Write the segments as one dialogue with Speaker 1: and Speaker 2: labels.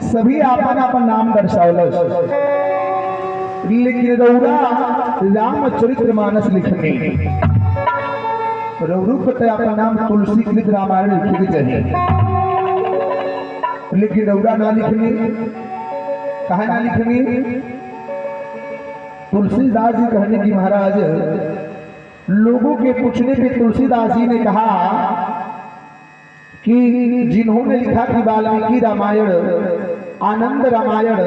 Speaker 1: सभी आपन आपन नाम दर्शावलस, लेकिन रौरा रामचरितमानस लिखने रौरू पे आपन नाम तुलसी कृत रामायण लिखे के चाहिए, लेकिन रौरा ना लिखनी। कहा ना लिखनी? तुलसीदास जी कहने की महाराज लोगों के पूछने पे तुलसीदास जी ने कहा कि जिन्होंने लिखा कि वाल्मीकि रामायण, आनंद रामायण,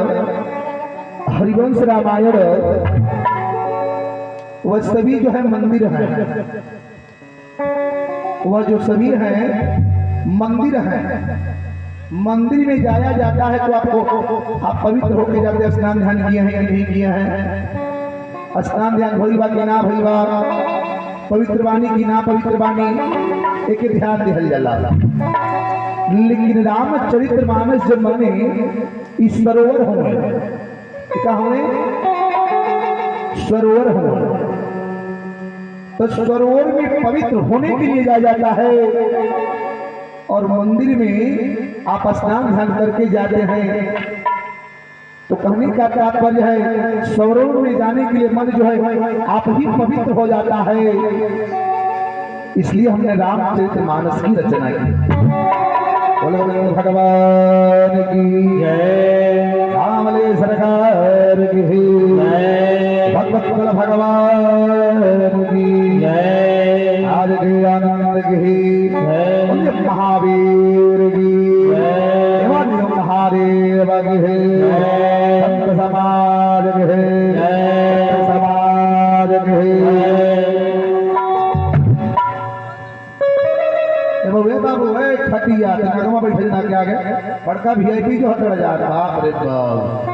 Speaker 1: हरिवंश रामायण, वह सभी जो है मंदिर हैं, वह जो सभी हैं मंदिर हैं। मंदिर में जाया जाता है तो आपको आप पवित्र होकर जाते हैं। स्नान ध्यान किए हैं कि नहीं किए हैं? स्नान ध्यान भइल बा कि ना भइल बा? पवित्र वाणी की ना पवित्र वाणी एक ध्यान दिहल जाला। लेकिन रामचरितमानस जब माने इस सरोवर होंगे, क्या होंगे? सरोवर होंगे, तो सरोवर में पवित्र होने के लिए जाया जाता है और मंदिर में आप स्नान ध्यान करके जाते हैं। तो कहने का तात्पर्य है सरोवर में जाने के लिए मन जो है आप ही पवित्र हो जाता है। इसलिए हमने रामचरितमानस की रचना की। बोलो भगवान की जय, रामले सरकार की जय, भगवत भगवान की जय, आज की आनंद की जय, महावीर की जय, महादेव की जय, संत समाज की जय, समाज की बाबू है खटिया नगमा बैठे ना के आगे बड़का वीआईपी जो हट जा रहा। बाप रे बाप,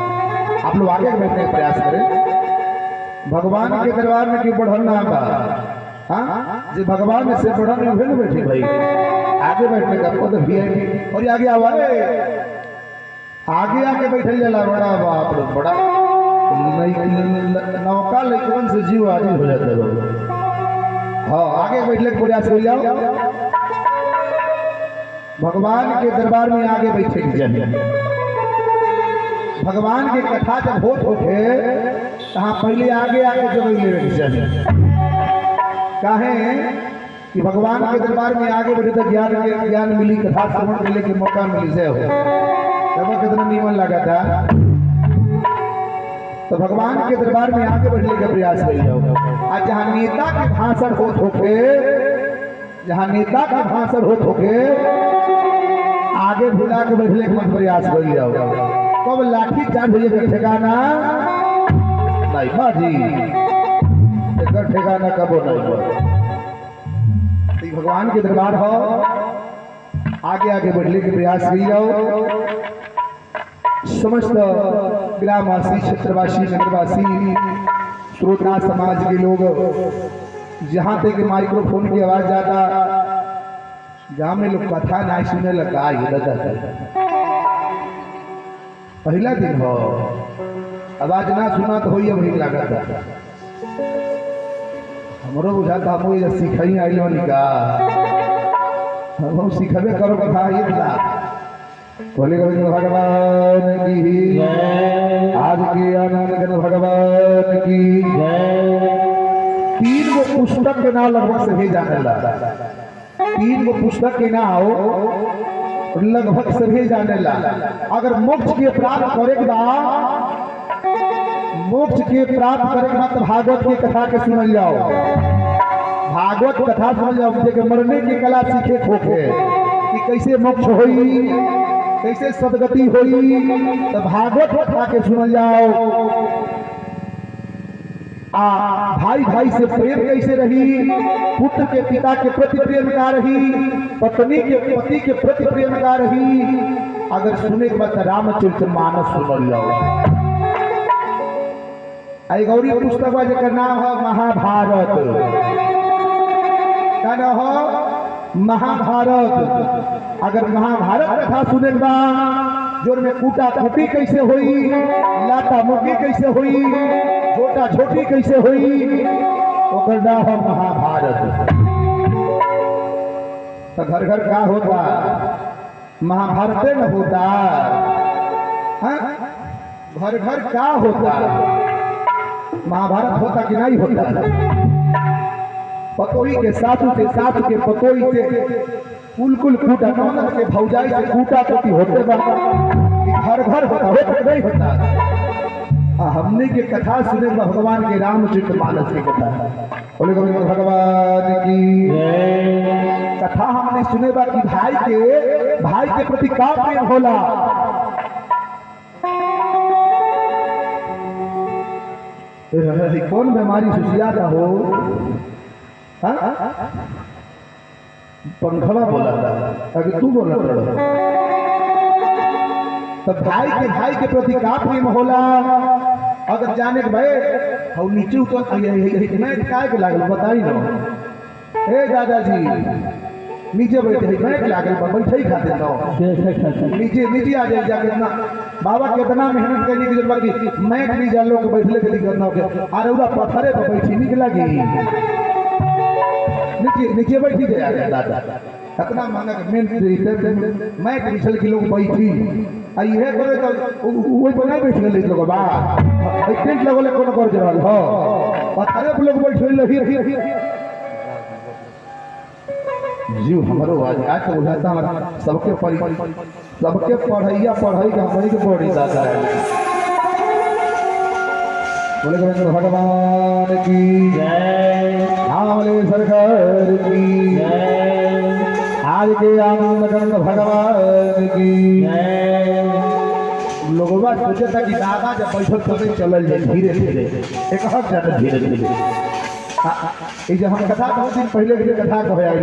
Speaker 1: आप लोग आगे बैठने का प्रयास करें। भगवान के दरबार में क्यों बढ़ल ना बा? हाँ जी, भगवान से बढ़ल में भेल बैठी भाई, आगे बैठने का तो वीआईपी। और आगे आवा आगे आके बैठे जाला बड़ा बाप रे बड़ा नौका लेकिन से जीव आदि हो जाता है। हाँ आगे बैठने का प्रयास कर जाओ। भगवान के दरबार में आगे बैठे जाइए। भगवान की कथा जब होते तहाँ पहले आगे आके जब ले जाइए। काहे कि भगवान के दरबार में आगे बैठे तो ज्ञान मिली, कथा श्रवण करने के मौका मिली से हो तब कितना नीमन लगा था। तो भगवान के दरबार में आगे बैठने का प्रयास कर जाओ। आज जहाँ नेता के भाषण होते, जहाँ नेता का भाषण होते आगे भुला के बैठने का प्रयास कर जाओ। कब लाठी चार्ज हो जाए ठिकाना नहीं बाजी, एक ठिकाना कबो नहीं। भगवान के दरबार हो, आगे आगे बढ़ने के प्रयास कर जाओ। समस्त ग्रामवासी, क्षेत्रवासी, नगरवासी, श्रोता समाज के लोग जहाँ तक माइक्रोफोन की आवाज जाता, जहाँ में लोग कथा ना सुने लगा पहला दिन हो, आवाज ना सुना तो होइए वही लगा था। हमरो बुझाता हम सीखई आई का हम सीखबे करो कथा ये था। बोले भगवान की आज की आनंद भगवान की जय। 3 गो पुस्तक के नाम लगभग सभी जाने लगा। 3 गो पुस्तक के नाम लगभग सभी जाने लगा। अगर मोक्ष के प्राप्त करेगा, मोक्ष के प्राप्त करेगा तो भागवत की कथा के सुन जाओ। भागवत कथा सुन जाओ, मरने की कला सीखे खोखे कि कैसे मोक्ष होई, कैसे सदगति होई, तो भागवत कथा के सुन जाओ। भाई भाई से प्रेम कैसे रही, पुत्र के पिता के प्रति प्रेम का रही, पत्नी के पति के प्रति प्रेम का रही। अगर सुने के बाद रामचरितमानस सुन जाओ। आई गौरी पुस्तक जर नाम है महाभारत। क्या नाम हो? महाभारत। अगर महाभारत कथा सुने जोर में कूटा कूटी कैसे हुई, लाटा मुकी कैसे हुई, छोटा छोटी कैसे हुई, तो नाम है महाभारत। तो घर घर का होता, महाभारत न होता। घर घर क्या होता, महाभारत होता कि नहीं होता। पतोही के सासू से, सासू के पतोही से, कुल कुल कूटा, नौनद के भौजाई से कूटा कूटी होते बा, घर घर होता नहीं होता। हमने के कथा सुने भगवान के रामचरितमानस की कथा, बोले गोविंद भगवान की कथा हमने सुने बा कि भाई के प्रति का प्रेम होला। कौन बीमारी सुसियाता हो, पंखवा बोला था अगर तू बोला तो भाई के प्रति का प्रेम होला। अगर जाने के भाई हम नीचे उतर मैं काय के लागल बताई ना, हे दादाजी नीचे बैठे मैं के लागल बैठे ही खाते ना, नीचे आ जाए जाके ना बाबा कितना मेहनत करने की जरूरत की, मैं नहीं जान लो बैठले के दिक्कत ना हो, अरे उरा पत्थरे पर बैठी निक लगी नीचे बैठी जाए दादा कितना मांगा मेन मैं बिछल के लोग बैठी आई है करे तो वो बना बैठ गए लोग बा टेंट लगले कोनो कर दे रहल हो, पत्थरे पर लोग बैठ रही जीव हमरो आज तो बुझाता हमारा सबके पढ़ैया का हमनी के पढ़ी दादा। बोले गोविंद भगवान की जय, रामले सरकार की जय, आज के आनंद भगवान की जय। लोगों सोचे था कि दादा जब बैठक चलते चल जाए धीरे धीरे एक हट जाता धीरे धीरे। जब हम कथा बहुत दिन पहले की कथा कहे आई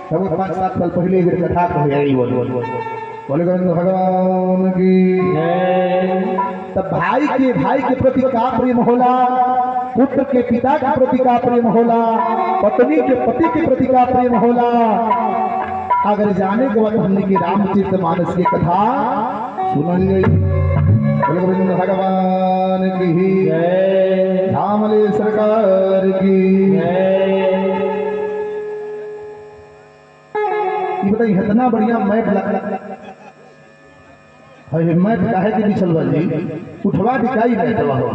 Speaker 1: लगभग 5-7 साल पहले की कथा कहे आई बोले गोविंद भगवान की जय। तब भाई के प्रति का प्रेम होला, पुत्र के पिता के प्रति का प्रेम होला, पत्नी के पति के प्रति का प्रेम होला। अगर जाने के बाद हमने की रामचरितमानस की कथा सुन गई। बोले गोविंद भगवान की जय, रामले सरकार की जय। ये बताइए इतना बढ़िया मैप लगा मैप काहे के बिछल बाजी उठवा दिखाई नहीं दवा हो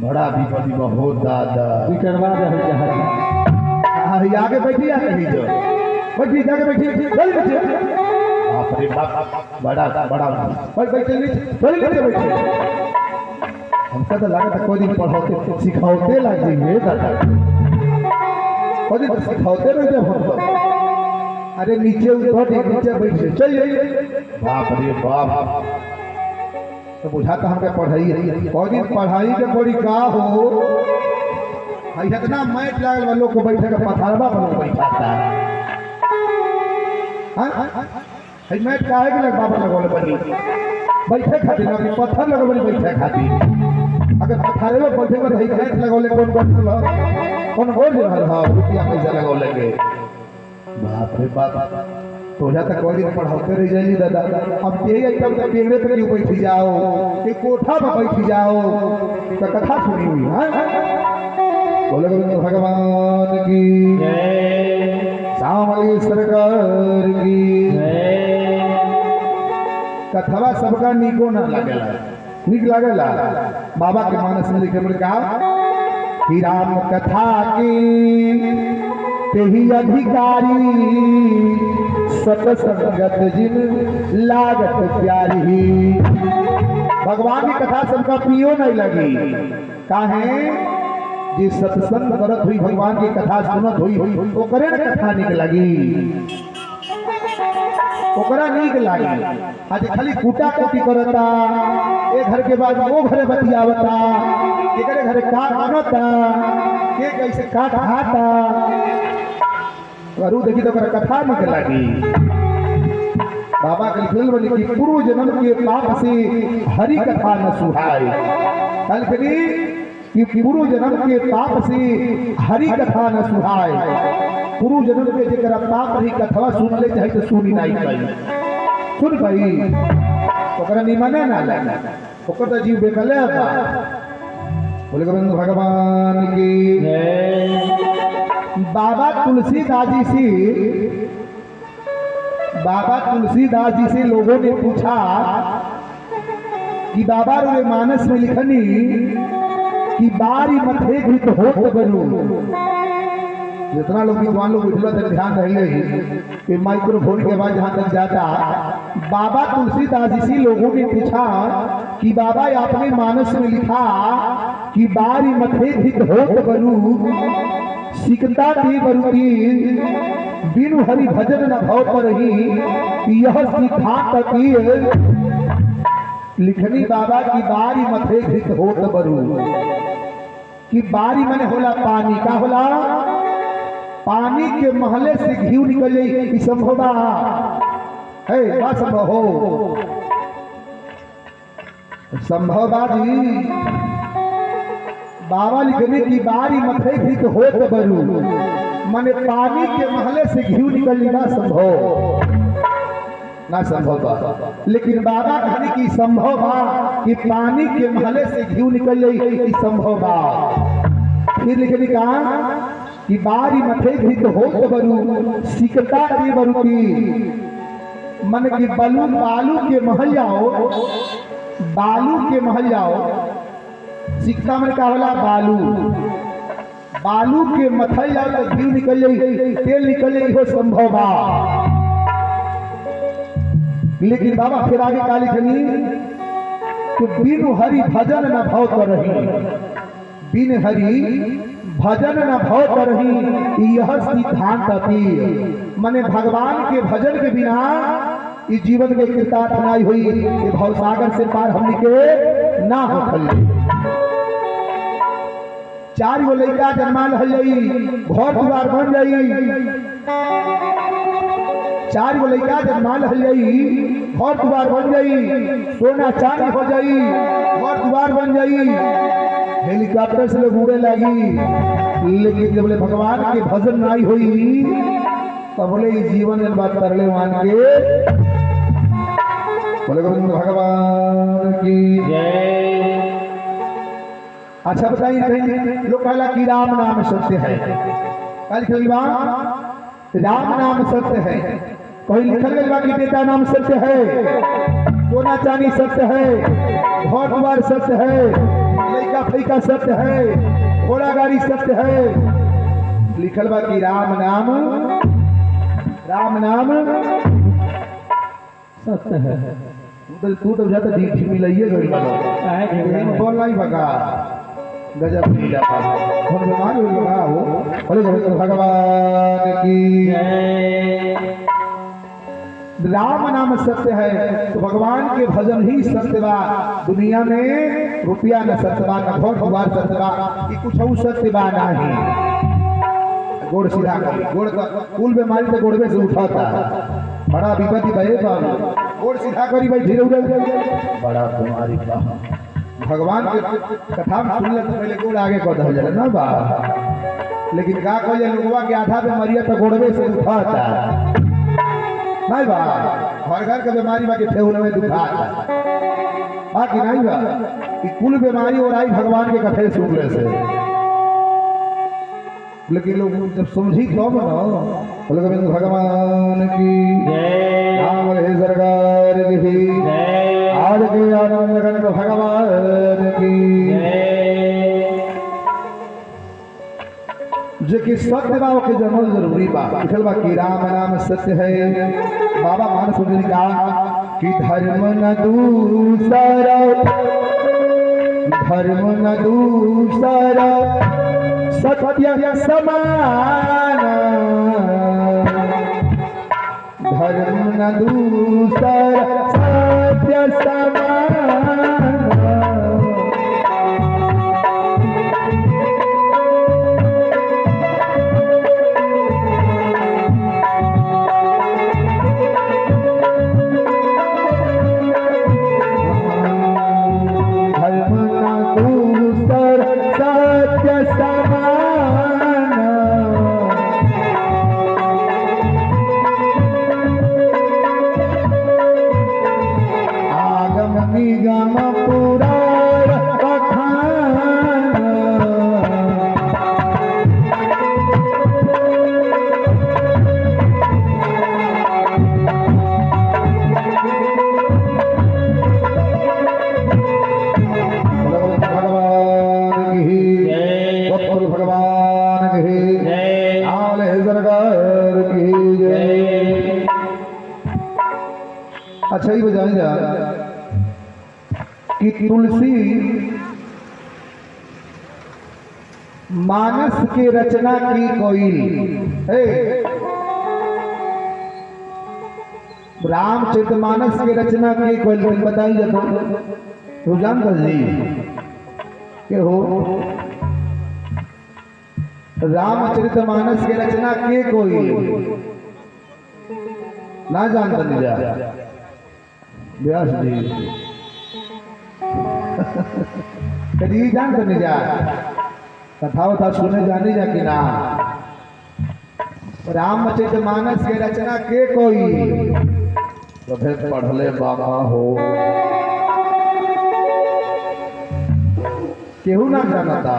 Speaker 1: बड़ा विपत्ति बहुत दादा बिटरवा दे जहां आगे बैठी आ कहीं जो बैठी जाके बैठी चल बैठी बाप रे बाप बड़ा बैठे नीचे बैठे। हमका तो लगा था कोई दिन पढ़ाते सिखाते लग जाएंगे दादा, कोई दिन सिखाते रह जाए हम। अरे नीचे नीचे बैठे चल जाइए, बाप रे बाप तो बुझाता हमके पढ़ाई कोई दिन पढ़ाई के बड़ी का हो इतना मैट लागल वालों को बैठे का पथरवा पर बैठाता है मैट काहे के लग बाबा लगोले बनी बैठे खातिर ना पत्थर लगोले बैठे खातिर। अगर पथरे में बैठे में रही मैट लगोले कौन बोल रहल हां रुपया पैसा लगोले के बाप रे बाप तो जाता कोई दिन पढ़ाते रह जाइए दादा। अब यही एकदम टेंगरे पे क्यों बैठ जाओ कि कोठा पर बैठ जाओ तो कथा सुनी हुई है। बोले गोविंद भगवान की जय, सामली सरकार की जय। कथवा सबका निको ना लगेला, निक लगेला। बाबा के मानस में लिखे का कि राम कथा की तेही अधिकारी सतसंगत जिन लागत प्यारी। भगवान की कथा सबका पियो नहीं लगी काहे जी सत्संग करत हुई भगवान की कथा सुनत हुई ओकरे न कथा निक लगी, ओकरा निक लगी। आज खाली कूटा कूटी करता एक घर के बाद वो घरे बतियावता एकरे घरे का बनता के कैसे का खाता अरू देखी तो कथा निकल लगी। बाबा के लिखल बनी कि पूर्व जन्म के पाप से हरि कथा न सुहाए। कल कि पूर्व जन्म के पाप से हरि कथा न सुहाए। पूर्व जन्म के जरा पाप हरि कथा सुन ले चाहे तो सुनी नहीं पाई सुन पाई ओकरा निमने ना लगा ओकर तो जीव बेकले बा। बोले गोविंद भगवान की जय। बाबा तुलसीदास जी से लोगों ने पूछा कि बाबा रे मानस में लिखनी कि बारी मथे घृत होत बनू। जितना लोग विद्वान लोग उठला तक ध्यान रहे कि माइक्रोफोन के बाद जहां तक जाता, बाबा तुलसीदास जी लोगों ने पूछा कि बाबा आपने मानस में लिखा कि बारी मथे घृत होत बनू, सिकता दी बरुती बिनु हरि भजन न भव पर ही, यह सिद्धांत की लिखनी बाबा की बारी मथे घृत होत बनू। कि बारी मने होला पानी, का होला पानी के महले से घी निकल जाई, संभव है बा संभव हो संभव जी। बाबा लिखने की बारी मथे घृत होत बनू, माने पानी के महले से घी निकलनी ना संभव, ना संभव बा। लेकिन बाबा कहने की संभव बा कि पानी के महले से घी निकल जाई, संभव बा। फिर लिखने कहा कि बारी मथे घृत होत बनू, सिकता दी बरुती, मन की बालू के महल जाओ, बालू के महल जाओ। सिकता मन का होला बालू के मथल जाओ तो घी निकल जाई, तेल निकल जाई, हो संभव बा। लेकिन बाबा फिर आगे का लिखनी कि बिनु हरि भजन न भव करही, बिन हरि भजन न भव करही, यह सिद्धांत अति। माने भगवान के भजन के बिना इस जीवन में कृतार्थ नहीं हुई, ये भवसागर से पार हमनी के ना हो खले। 4 गो लड़का जन्माल हो जाई, घर द्वार बन जाई, 4 गो लड़का जन्माल हो जाई, घर द्वार बन जाई, सोना चांदी हो जाई, घर द्वार बन जाई, हेलीकॉप्टर से लोग उड़े लगी। लेकिन जब बोले भगवान के भजन नहीं हुई तब बोले जीवन में बात कर ले मान के बोले भगवान की जय। अच्छा बताइए, कहीं लोग कहला कि राम नाम सत्य है, कल खिलवा राम नाम सत्य है, कहीं लिखल गया कि बेटा नाम सत्य है, सोना चांदी सत्य है, घर द्वार सत्य है, लड़का फैका सत्य है, घोड़ा गाड़ी सत्य है। लिखल बा कि राम नाम सत्य है। तू तो जाता दी मिलाइए गई बोल नहीं भगा गजब मिला हम बीमार हो गया हो। बोले भगवान की राम नाम सत्य है, तो भगवान के भजन ही सत्य बा। दुनिया में रुपया न सत्य बा, न घर द्वार सत्य बा, कि कुछ सत्य बा नहीं। गोड़ सीधा करी, गोड़ का कुल बीमारी तो गोड़वे से उठाता, बड़ा विपत्ति भये बाबू। गोड़ सीधा करी भाई, धीरे उड़े बड़ा बीमारी बा। भगवान के कथा में सुनले तो पहले गोड़ आगे कह दे जाला ना बा, लेकिन का कह जाए लोगवा के आधा बीमारिया तो गोड़वे से उठाता नहीं बा। घर घर के बीमारी बाकी ठेहुन में दुखाता बाकी नहीं बा, कि कुल बीमारी और आई भगवान के कथे सुनले से। लेकिन लोग जब समझी कब ना बोले भगवान की राम रहे सरकार की आज के आनंद लगन भगवान की जो कि सत्य बाबा के जन्म जरूरी बा। लिखल बा कि राम नाम सत्य है। बाबा मानस ने कहा कि धर्म न दूसरा सत्य समान, धर्म न दूसरा सत्य समान। अच्छा ही बजाई जा कि तुलसी मानस की रचना की कोई रामचरितमानस की रचना की कोई बताइए तो जान कर जी के हो रामचरितमानस की रचना के कोई ना जान कर जा व्यास जी कभी जान कर जा कथा वथा सुने जानी जा कि ना रामचरितमानस की रचना के कोई तो फिर पढ़ले बाबा हो केहू ना जानता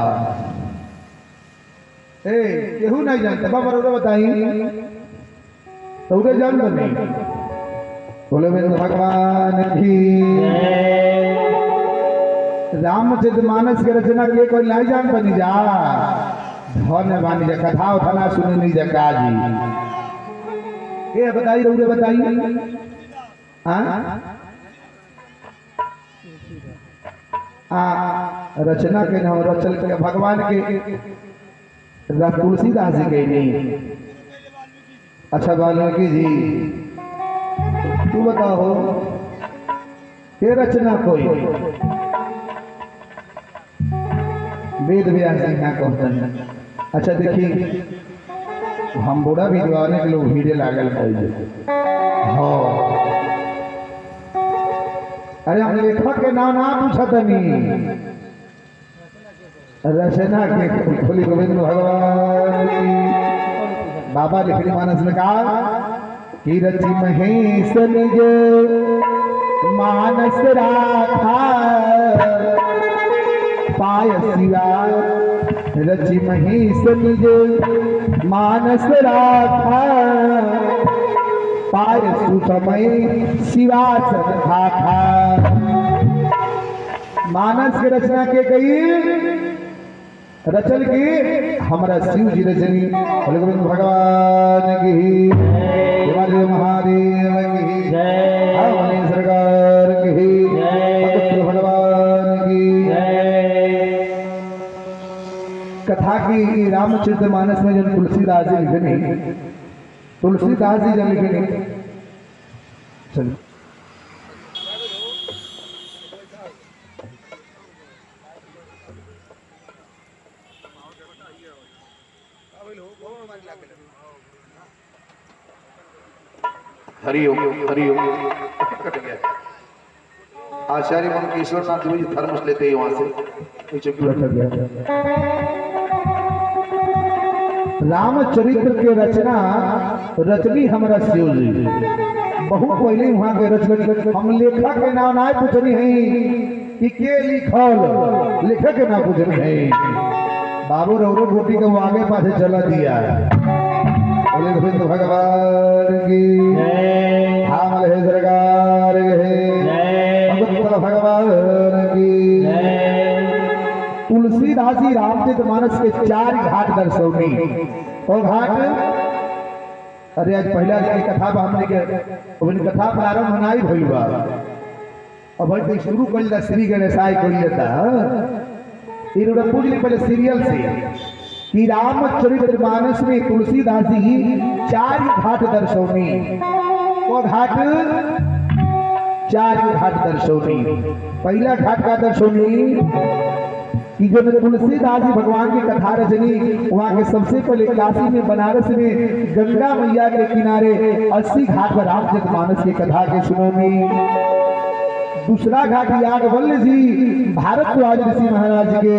Speaker 1: केहू नहीं जानता बाबा रो बताई तो उधर जान नहीं बोले भगवान की रामचरितमानस की रचना के कोई नहीं जान बनी जा धन्य बानी जा कथा उठाना सुने नहीं जा काजी ये बताई रो बताई रचना के नाम रचल के भगवान के तुलसीदास जी के नहीं। अच्छा वाल्मीकि जी तू बताओ ये रचना कोई वेद व्यास जी यहाँ कहते हैं। अच्छा देखिए हम बूढ़ा भिजवाने के लोग भीड़े लागल हाँ अरे हम लेखक के नाम ना पूछत नहीं रचना के खोली गोविंद भगवान की बाबा लिखनी मानस में कहा कि रचि महेश निज मानस राखा पाय शिवा रचि महेश निज मानस राखा पाय सुसमय शिवासन भाखा। मानस की रचना के कई रचल की हमारा शिव जी रचनी गोविंद भगवान की हिमालय महादेव की जय सरकार की भगवान की कथा की रामचरितमानस में जो तुलसीदास जी लिखनी तुलसीदास जी जब लिखनी चलिए
Speaker 2: हरिओम हरिओम आचार्य मंकेश्वर नाथ जी थर्मस लेते हैं वहां से
Speaker 1: रामचरित्र के रचना रचनी हमारा शिव जी बहुत पहले वहां के रचना हम लेखक के नाम ना पूछनी है कि के लिखल लेखक के नाम पूछनी है बाबू रौरो गोटी को आगे पासे चला दिया बोले गोविंद भगवान की सरकार भगवान की। तुलसीदास जी रामचरितमानस के 4 घाट दर्शौनी और घाट अरे आज पहला दिन की कथा हमने के कथा प्रारंभ होनाई भइल बा अब भाई शुरू कइल श्री गणेशाय कइल जाता इनों पूजली पहले सीरियल से कि रामचरितमानस में तुलसीदास जी 4 घाट दर्शौनी वो घाट 4 घाट दर्शौनी। पहला घाट का दर्शौनी कि जो तुलसीदास जी भगवान की कथा रचनी वहाँ के सबसे पहले काशी में बनारस में गंगा मैया के किनारे 80 घाट पर रामचरितमानस की कथा के सुनोनी। दूसरा घाट याज्ञवल्क्य जी भारद्वाज ऋषि महाराज के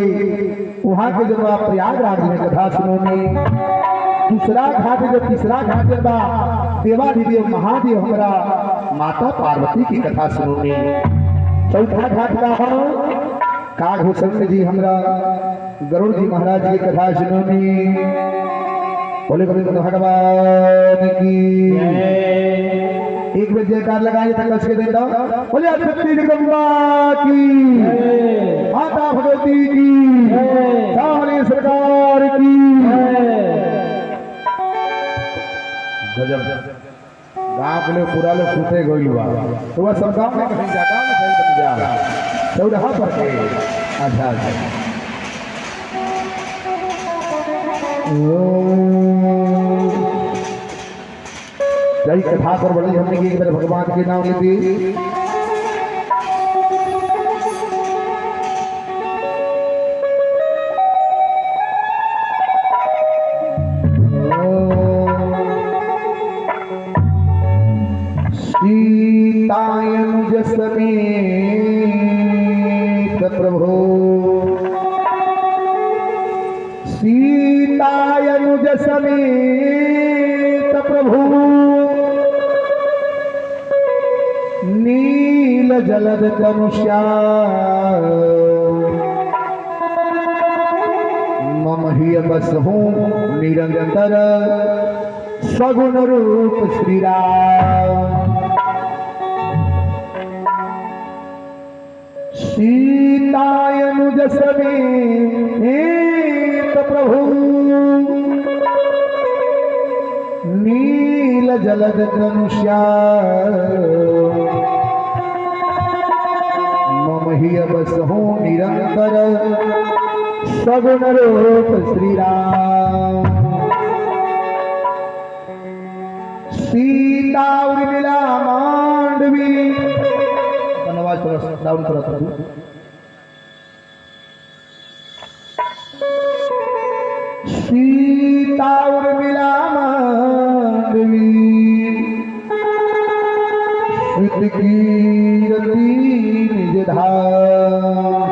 Speaker 1: वहाँ के जब प्रयागराज में कथा सुनोनी। दूसरा घाट जो तीसरा घाट बा देवाधिदेव महादेव हमारा माता पार्वती की कथा सुनोनी। चौथा घाट का काघभूषण जी हमरा गरुड़ जी महाराज की कथा सुनोनी। बोले गोविंद भगवान की एक बार जयकार लगाइए तो कस के दे दो बोले शक्ति जगदम्बा की माता भगवती की सामने सरकार की। गजब गाँव के लोग पूरा लोग सुते गई बा तो वह सब गाँव में कहीं जा गाँव में कहीं बन जा चौराहा पर के अच्छा अच्छा यही कथा पर बड़ी हमने की एक बार भगवान के नाम लेती सीतायनुज समेत प्रभो सीतायनुज समेत प्रभु नील जलद तनुष्या मम ही बस हूँ निरंतर सगुण रूप श्री राम सीतायनुज समेत प्रभु नील जलद तनुष्या मम ही बस हूँ निरंतर सगुण रूप श्री राम सीता उर्मिला मांडवी आवाज थोड़ा डाउन करो तो सीता उर्मिला मांडवी श्रुत कीर्ति निज धाम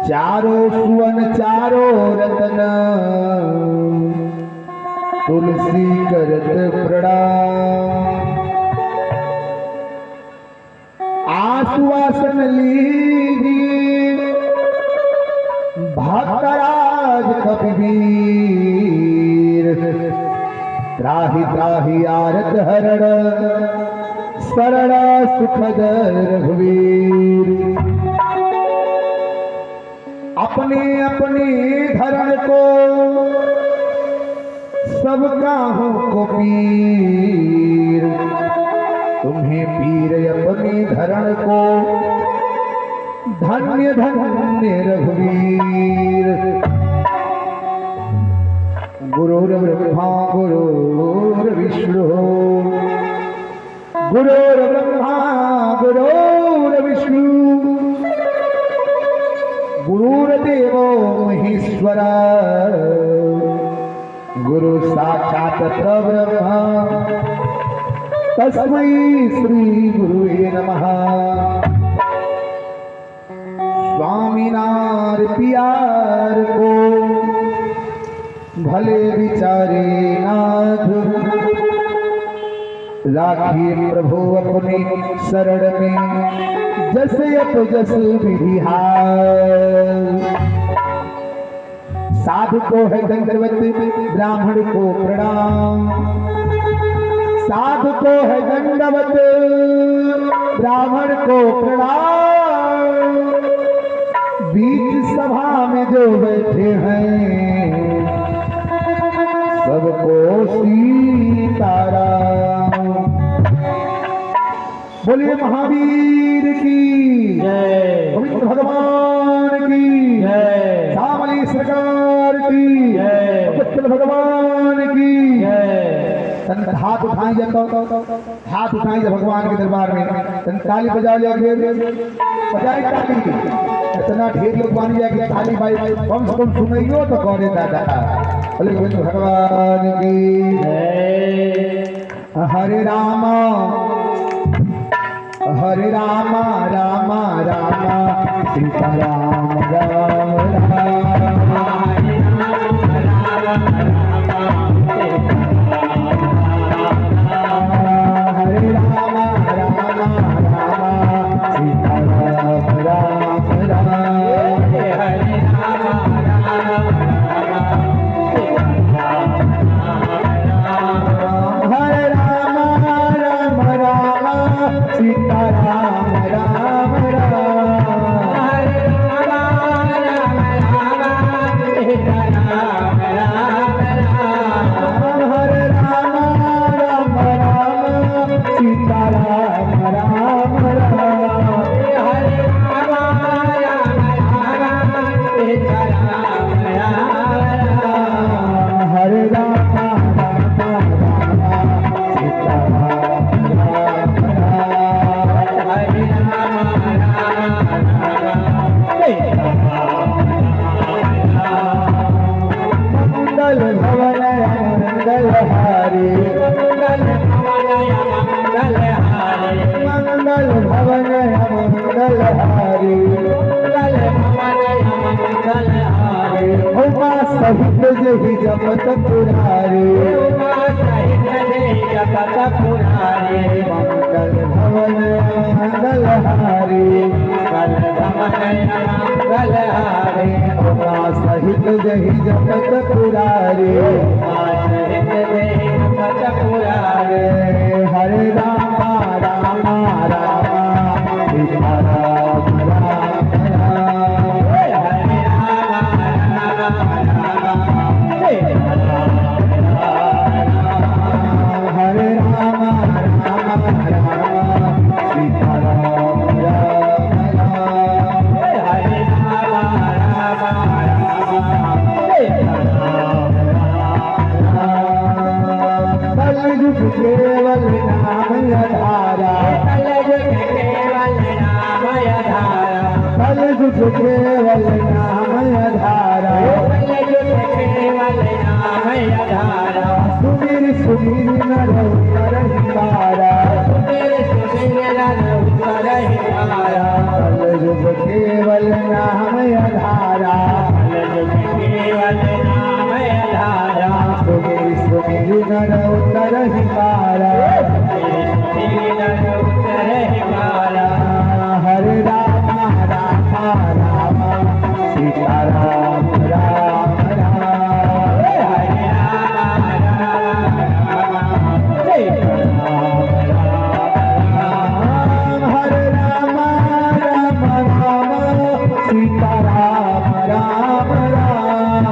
Speaker 1: चारों सुवन चारों रत्न तुलसी करत प्रणाम आश्वासन लीजिए भक्तराज कपिवीर त्राहि त्राहि आरत हरण शरण सुखद रघुवीर अपने अपने धरण को सब काहों को पीर तुम्हें पीर अपने धरण को धन्य धन्य रघुवीर गुरुर्ब्रह्मा गुरुर्विष्णु गुरुर्ब्रह्मा गुरुर्विष्णु गुरुर्देवो महेश्वरा गुरु साक्षात् परब्रह्म तस्मै श्री गुरुवे नमः स्वामीनार प्यार को भले विचारे नाथ राखिए प्रभु अपने शरण में जस अप जस विहार साधु को है दंडवत ब्राह्मण को प्रणाम साधु को है दंडवत ब्राह्मण को प्रणाम बीच सभा में जो बैठे हैं सबको सीताराम बोलिए महावीर की जय पवित्र भगवान की जय सामली सरकार की जय पवित्र भगवान की जय हाथ उठाई जाता हाथ उठाई जा भगवान के दरबार में ताली बजा लिया बजाई ताली इतना ढेर लोग मान लिया कि ताली भाई कम से कम सुनाइयो तो कौन दादा बोले गोविंद भगवान की हरे रामा रामा रामा सीता राम राम राम हरे राम सीता राम राम राम हरे राम सीता राम राम हरे राम सीताराम राम राम
Speaker 3: हरे राम राम राम सीताराम राम राम
Speaker 1: हरे राम राम राम सीताराम राम राम
Speaker 3: हरे राम
Speaker 1: मंगल भवन मंगल हारी
Speaker 3: मंगल भवन मंगल हारे
Speaker 1: मंगल भवन मंगल हारी
Speaker 3: मंगल भवन मंगल हारे
Speaker 1: उमा सहित जही जपत पुरारी
Speaker 3: उमा सहित जगत पुरारे
Speaker 1: मंगल भवन मंगल हारी
Speaker 3: मंगल भवन मंगल हारे
Speaker 1: उमा सहित जही जपत पुरारी
Speaker 3: उमा सहित जगत पुरारे
Speaker 1: हरे राम राम राम सीता राम राम राम
Speaker 3: हरे राम राम
Speaker 1: हरे राम राम राम सीता राम राम राम
Speaker 3: हरे
Speaker 1: कलयुग केवल नाम आधारा
Speaker 3: कलयुग केवल नाम आधारा
Speaker 1: कलयुग केवल नाम आधारा
Speaker 3: कलयुग केवल नाम आधारा
Speaker 1: सुमीर सुमीर नर करहि पारा
Speaker 3: सुबेर सुबेर कर हिमारा
Speaker 1: कलयुग केवल नाम आधारा
Speaker 3: कलयुग केवल नाम आधारा
Speaker 1: सुमीर सुमीर नर करहि पारा
Speaker 3: सुबेर कर हिमारा
Speaker 1: हरे राम राम राम सीता राम राम राम
Speaker 3: हरे राम
Speaker 1: हरे राम राम राम सीता राम राम राम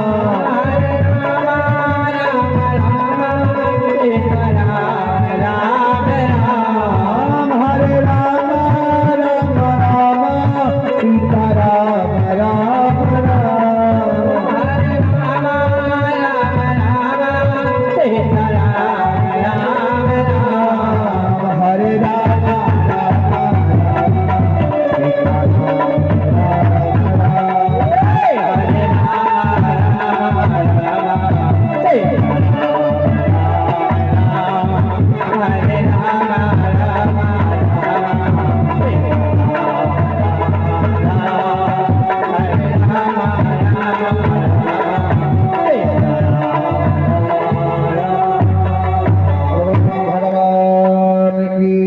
Speaker 1: हरे राम राम राम सीता राम राम राम हरे राम राम राम सीता राम राम राम भगवान की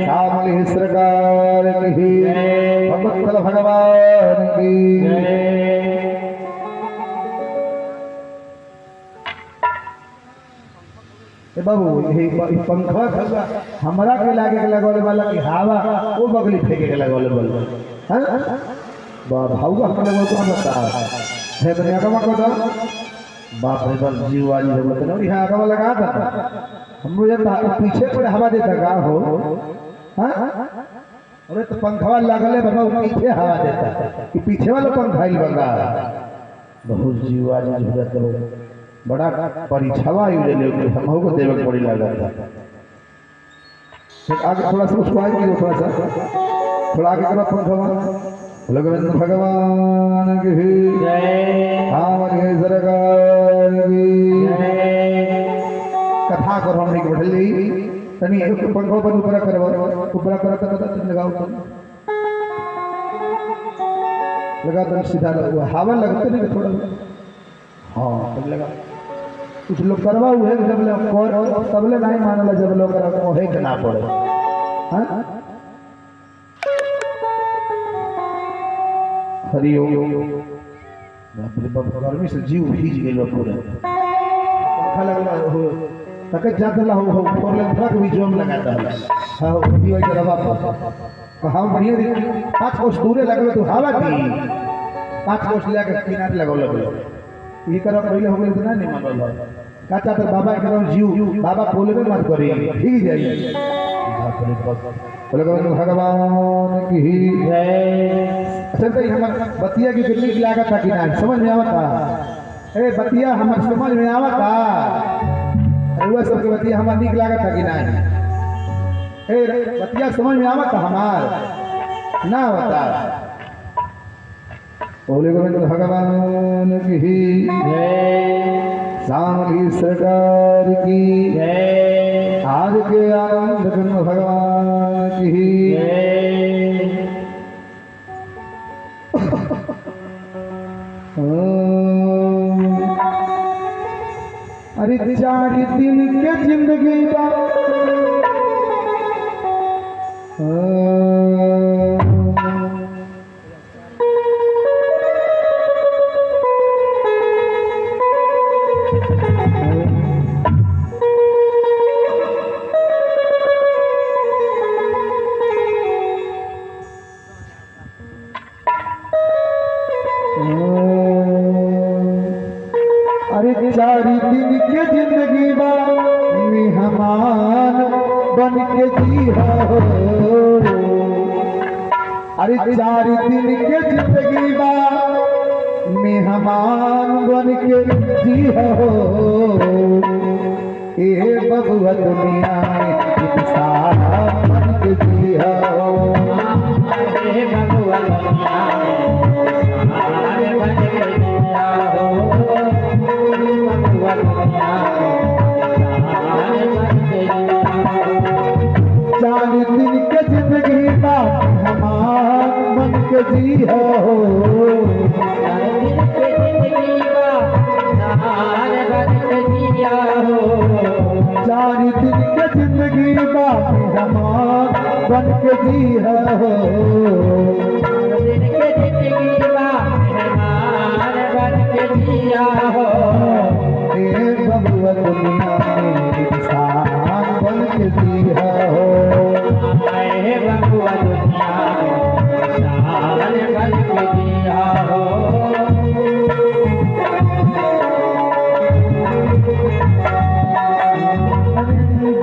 Speaker 1: श्यामली सरकार की भगवत्सल भगवान की ए बाबू यही पंखा खलबा हमरा के लागे के लगोले वाला की हवा वो बगली फेंके के लगोले वाला हां बा भाऊगा अपने को तो बता है तो क्या कमा को तो बाप रे बाप जीव वाली है मतलब और यहां हवा लगा था हम लोग ये पीछे पर हवा देता का हो हां अरे तो पंखा लगले बाबा पीछे हवा देता कि पीछे वाला पंखा ही लगा बहुत जीव वाली जरूरत है बड़ा परीक्षावा ले ले हमहु को देवक पड़ी लगा था फिर आगे थोड़ा सा उसको आगे थोड़ा सा थोड़ा आगे करो पंखा गोविंद भगवान की हमारे सरकार की कथा करो हमने के बैठली तनी एक पंखा पर ऊपर करो तो लगाओ लगा तो सीधा लगा हवा लगते नहीं थोड़ा हाँ तब लगा कुछ लोग करवा हुए जब लोग तबले नहीं मानला जब लोग मोहे के ना पड़े हाँ हरि ओम बाप रे बाप गर्मी से जीव भीज गेलो पूरा पंखा लगला हो तक जातला हो प्रॉब्लम ट्रक भी जोम लगाता है हां भी वही दवा पर हम बढ़िया दी 5 कोस दूरे लगले तो हवा दी 5 कोस लेके किनारे लगल ये करो पहले हो गए तो नहीं मानल काचा तो बाबा एकदम जीव बाबा बोलबे मत करी भीग जाई बोले गोविंद भगवान की
Speaker 3: जय
Speaker 1: अच्छा तो हम बतिया की कितनी की लागत था कि ना समझ में आवता ए बतिया हम समझ में आवता रुआ सबके बतिया हमार निक लागत था कि ना ए बतिया समझ में आवता हमार ना होता बोले गोविंद भगवान की
Speaker 3: जय
Speaker 1: सामगी सरकार की
Speaker 3: जय
Speaker 1: आज के आनंद कृष्ण भगवान की
Speaker 3: जय
Speaker 1: अरे 4 दिन के जिंदगी बा अरे 4 दिन के जिंदगी बा मेहमान बन के जी हो अरे 4 दिन के जिंदगी बा मेहमान बन के जी हो ए बबुआ दुनिया में सारा बन के जी हो
Speaker 3: हे भगवान दुनिया में आने बन के जिया हो भगवान दुनिया में आने बन के जिया हो
Speaker 1: 4 दिन के जिंदगी बा मेहमान बन के जी हो
Speaker 3: दिन के जिंदगी का नार बन के जिया हो
Speaker 1: 4 दिन के जिंदगी बा मेहमान बन के जी हो
Speaker 3: दिन के जिंदगी का नार बन के जिया हो
Speaker 1: ए बबुआ दुनिया में इंसान बन के जी हो
Speaker 3: हे भगवान दुनिया में नार बन के जिया हो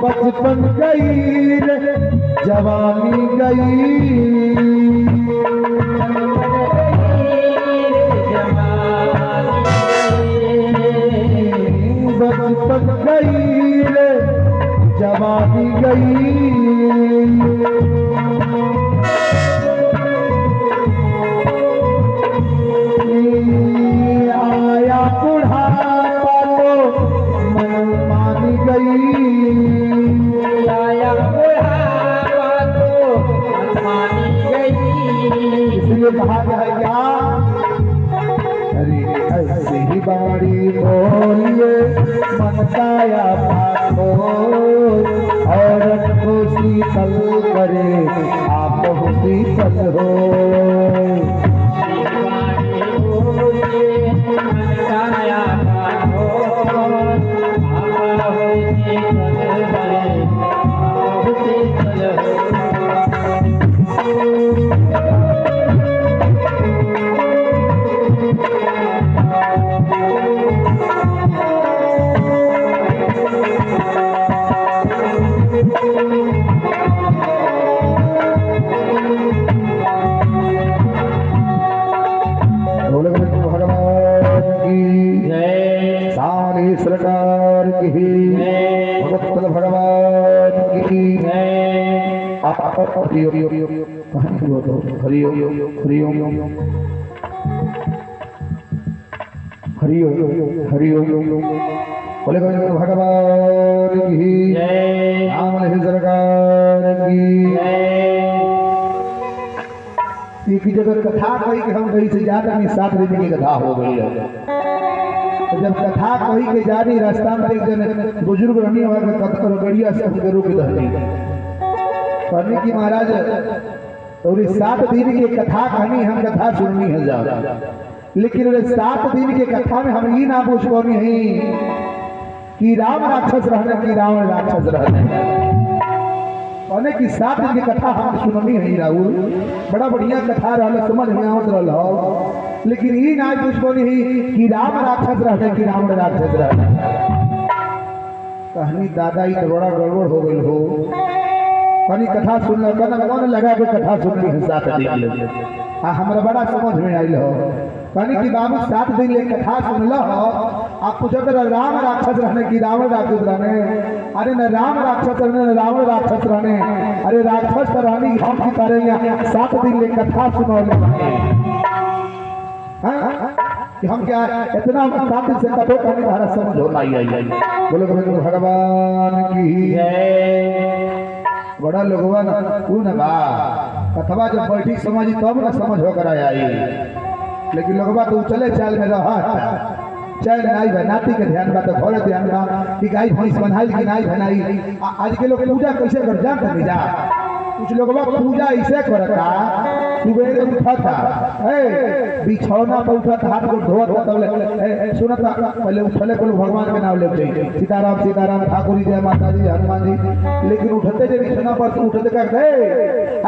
Speaker 1: बचपन गई रे जवानी गई बचपन गई रे जवानी गई आया बुढ़ापा तो मन मान गई
Speaker 3: आया बुढ़ापा तो मानी गई
Speaker 1: इसलिए कहा गया है क्या अरे ऐसे ही बाड़ी बोलिए मन काया पाठो औरत को शीतल करे आप शीतल हो बोले भगवान की
Speaker 3: जय
Speaker 1: सारी सरकार की भगत भगवान की
Speaker 3: जय
Speaker 1: हरिओम बोले भगवान की
Speaker 3: जय
Speaker 1: सारी सरकार की एक ही जगह कथा कही कि हम कहीं से जाते नहीं 7 दिन की कथा हो गई है तो जब कथा कही के जा रही रास्ता में एक जन बुजुर्ग रहनी हुआ कथकर गड़िया से हमके रोक दहली कहने की महाराज और 7 दिन की कथा कहनी हम कथा सुननी है जा लेकिन 7 दिन के कथा में हम ये ना पूछ पानी है कि राम राक्षस रहने की रावण राक्षस रहने कहने की 7 दिन की कथा हम सुननी है राहुल बड़ा बढ़िया कथा रहा समझ में आवत रहा लेकिन ये ना पूछ पानी है कि राम राक्षस रहने की रावण राक्षस रहने। कहनी दादा ये तो बड़ा गड़बड़ हो गई हो कनी कथा सुन लो कन मन लगा के कथा सुन ली 7 दिन ले आ हमरा बड़ा समझ में आइल हो कनी कि बाबू 7 दिन ले कथा सुन लो आप पूछत राम राक्षस रहने की रावण राक्षस रहने अरे न राम राक्षस रहने न रावण राक्षस रहने अरे राक्षस रहनी हम की करेंगे 7 दिन ले कथा सुनौले हाँ कि हम क्या इतना 7 दिन से कथो करने हमारा समझ होना ही आई बोलो गोविंद भगवान की बड़ा लोगवा ना ऊ ना बा कथवा जब बैठी समझी तब ना समझ होकर आई लेकिन लोगवा तो चले चाल में रहा चल नाई भाई नाती के ध्यान बा तो घरे ध्यान बा कि गाय भैंस बनाई कि नाई बनाई आज के लोग पूजा कैसे कर जानते नहीं जा कुछ लोग पूजा ऐसे करता सुबह उठता बिछौना पर उठता हाथ को धोता तब सुनता पहले उठले को भगवान के नाम लेते सीताराम ठाकुर जय माता जी हनुमान जी लेकिन उठते जब बिछौना पर उठते करते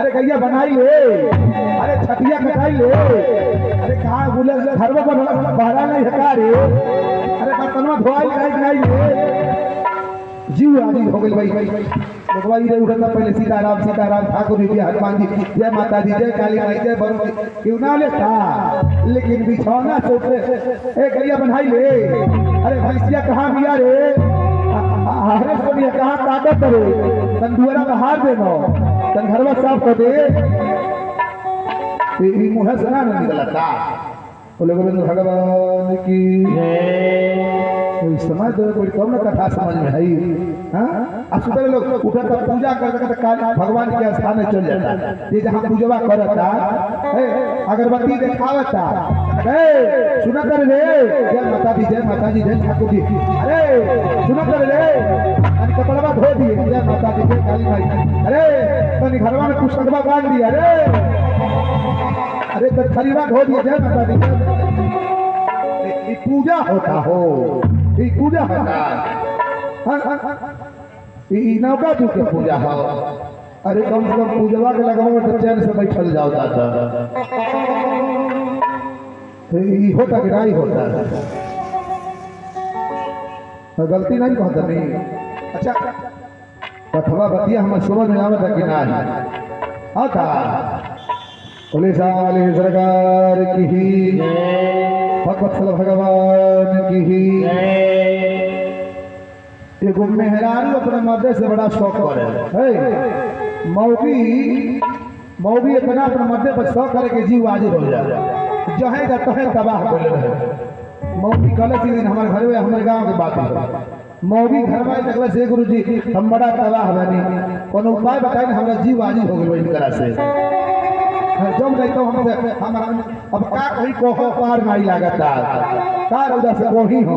Speaker 1: अरे गैया बनाई ले अरे छठिया कटाई ले अरे कहाँ बोले घर में बहरा नहीं हका रे अरे बर्तनवा धोआई नहीं ले जीव आदि हो गई भाई भगवान रे उठता पहले सीताराम ठाकुर जी हनुमान जी जय माता जी जय काली माई जय बरू क्यों ना लेता लेकिन बिछौना से उठे ए गैया बनाई ले अरे भैंसिया कहाँ बिया रे अरे सोनिया कहाँ ताकत रे तन दुआरा बाहर दे नो तन घरवा साफ कर दे ये मुँह से ना निकलता बोले गोविंद भगवान की समझ दो कोई कम ना कथा समझ में है हाँ सुबह लोग उठता पूजा करते भगवान के स्थान में चल जाता ये जहाँ पूजवा करता अगरबत्ती दिखावता सुना कर रे जय माता दी जय ठाकुर जी अरे सुना कर रे कपड़वा धो दिए जय माता दी जय काली माई अरे तनी घरवा में कुछ लगवा बांध दिया अरे तो खरीवा धो दिए जय माता दी पूजा होता हो पूजा नौका तू के पूजा हो अरे कम से कम पूजवा के लगाओ तो चैन से बैठल जाओ दादा होता कि नहीं होता गलती नहीं कहता नहीं अच्छा कथवा बतिया हमें समझ में आवता कि नहीं आता पुलिस वाले सरकार की भगवत्सल भगवान की एगो मेहरारू अपने मर्दे से बड़ा शौक करे मौगी इतना अपने मर्दे पर शौक करे कि जीव हाजिर हो जाए जहे जाता है तबाह कर रहे मौगी कल दिन हमारे घर में हमारे गांव के बात है मौगी घर में देखला से गुरु जी हम बड़ा तबाह बनी कोनो उपाय बताए हमारा जीव हाजिर हो गई इनकरा से जब नहीं तो हमारा अब का कहीं कोहो पार नहीं लागता का रौदा से कोही हो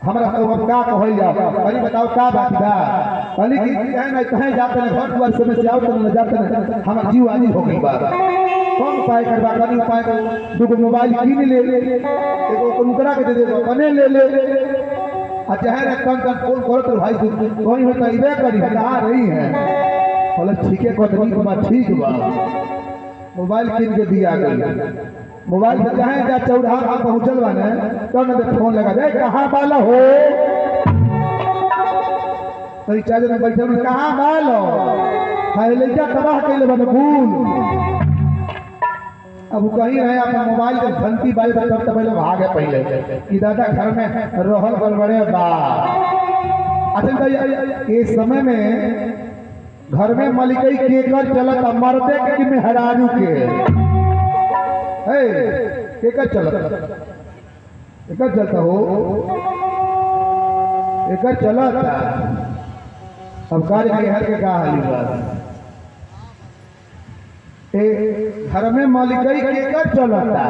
Speaker 1: हमरा तो अब का कहल जा कनी बताओ का बात बा कनी की कहे नहीं कहे जाते हैं घर द्वार से में से आओ तो जाते हैं हमार जीव आजी हो गई बात कौन उपाय करबा कनी उपाय दुगो मोबाइल कीन ले एगो कुनकरा के दे दे बने ले आ चाहे रे कौन फोन करो तो भाई कोई होता इबे करी आ रही है बोले ठीक है कतनी के बात ठीक बा मोबाइल कीन के दिया गई मोबाइल से चाहे जा चौराहा पर पहुंचल बाने तो न फोन लगा दे कहां वाला हो तो चार्ज में बैठे में कहां वाला पहले क्या तबाह कैले बने भूल अब कहीं रहे अपना मोबाइल के घंटी बाई तब तक पहले भागे पहले कि दादा घर में रहल बड़बड़े बा अच्छा भाई इस समय में घर में मलिकई केकर चलत मर्दे के मेहरारू के केकर चलत एकर चलता हो एकर चलत अब कार्य हर के का हाली बात घर में मलिकई केकर चलता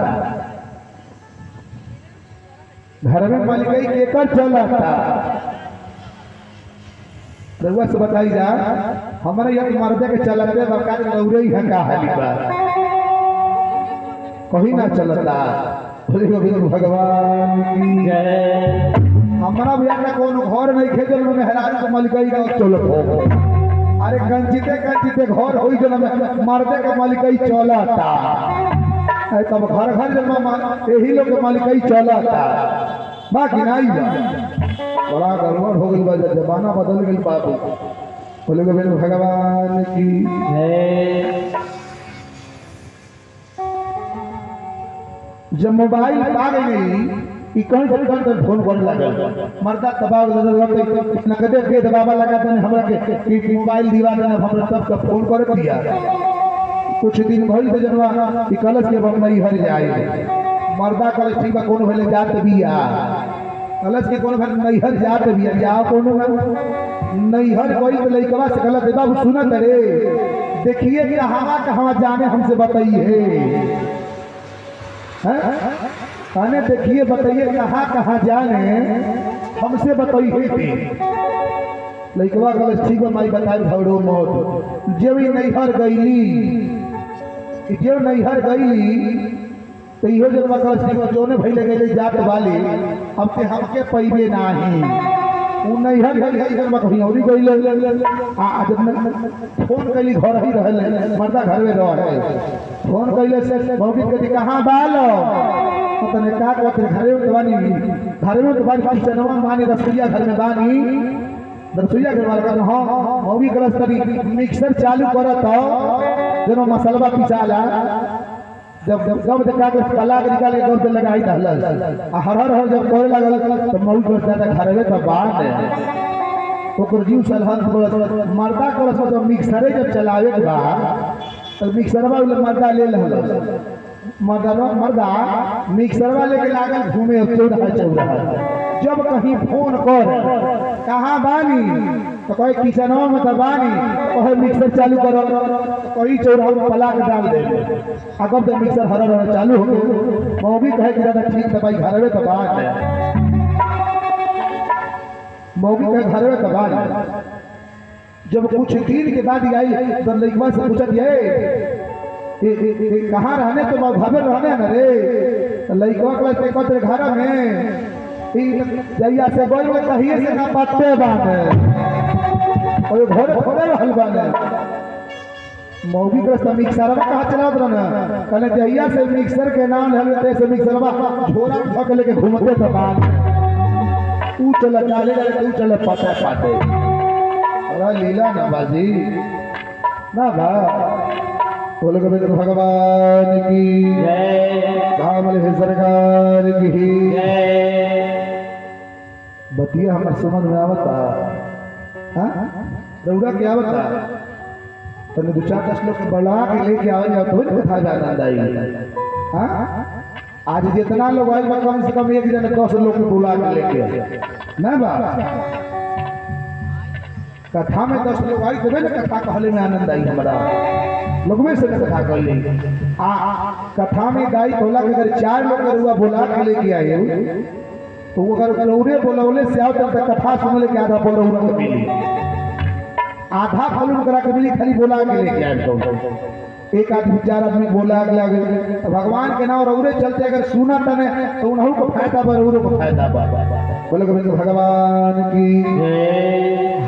Speaker 1: घर में मलिकई केकर चलता रउआ से बताई जा हमारे यहाँ मर्दे के चलते बरकार दौड़े है का हाली बात कहीं ना चलता बोले गोविंद भगवान की जय हमारा भी अपना कौन घर नहीं खेजल में मेहरारू को मलिकई का चलत हो अरे कंचिते घर होई जन में मर्दे के मलिकई चलता तब घर घर जब यही लोग के मलिकई चलता बाकी नहीं बा बड़ा गड़बड़ हो गई बा जमाना बदल गई बाबू बोले गोविंद भगवान की।
Speaker 3: जय
Speaker 1: जब मोबाइल आ गई कि कहीं से कहीं तक फोन करने लगा, मर्दा दबाव नगदे के दबावा लगा था हमरा के कि मोबाइल दीवा देना हमरा सब फोन कर दिया। कुछ दिन भइल तो जनवा कि कलश के हम नहीं हर जाए, मर्दा कलश ठीक बा कोनो भेले जात बिया, कलश के कोनो भेले नहीं हर जात बिया, जाओ कोनो नहीं हर कोई तो लइकवा से गलत है बाबू सुनत रे, देखिए कहाँ जाने हमसे बताइए कहने देखिए बताइए कहाँ जाने हमसे बताइए। लइकवा कलश ठीक बा माई बताई भौरो मौत जब नैहर गईली जो नैहर गईली तो इहो जब कलश ठीक बा जोने भइले गईले जात वाली अब ते हमके पइबे नाही उ नैहर गईले जब कहीं औरी गईले आ जब फोन कइली घर ही रहले मर्दा घर में रहे फोन कइले से मौगी के कहां बालो तने का कहते घरे में तो बानी किचनवा माने रसोईया घर में बानी रसोईया घर वाला कहना हां मौगी कलश तरी मिक्सर चालू करत जनो मसाला पिसाला जब देखा के कला के निकाल के दौड़ लगाई दहल आ हर जब करे लागल तो मौगी को ज्यादा घरवे तो बात ओकर जीव सलहन मर्दा कलश तो मिक्सरे जब चलावे के बाद तो मिक्सरवा मर्दा ले लहल मर्दा मिक्सरवा लेके लागल घूमे चौराहा जब कहीं फोन कर कहाँ बानी तो कहे किचनवा में तो बानी कहे मिक्सर चालू करो कहीं चौराहा में पला के डाल दे अगर तो मिक्सर हर चालू हो गए मौगी कहे कि दादा ठीक है भाई घर में तो बात है मौगी कहे घर में तो बात है। जब कुछ दिन के बाद आई तो लइकवा से पूछत ये कहाँ रहने तो घर में रहने न रे लइकवा के कहते घर में जैया से गोल में कहिए से ना पत्ते बाने और घर थोड़े रहल बाने मौगी के सब मिक्सरवा कहाँ चलात रहना कहले जैया से मिक्सर के नाम हल ते से मिक्सरवा झोला धक लेके घूमते तो बात तू चला चाले तू चले पत्ते पाते अरे लीला ना बाजी ना बा बोले गोविंद भगवान की
Speaker 3: जय
Speaker 1: कामल है सरकार की
Speaker 3: जय
Speaker 1: बतिया हमारे समझ में आवता रौरा के आवता तने दो चार 10 लोग बढ़ा के लेके आवे जाओ तो कथा जाना आई आज जितना लोग आए कम से कम एक जन 10 लोग को बुला के लेके ना बा कथा में 10 लोग आई तबे ना कथा कहले में आनंद आई हमारा लोग में से कथा कहले कथा में गाई बोला कि अगर 4 लोग रुआ बुला के लेके आए तो वो अगर लौरे बोलौले से आओ तब कथा सुनले के आधा बोल रहा के मिली आधा फलून करा के मिली खाली बोला के लेके आए तो एक आदमी 4 आदमी बोला के लगे तो भगवान के नाम रौरे चलते अगर सुना तने तो उन्हों को फायदा बा रौरे को फायदा बा बोले गोविंद भगवान की।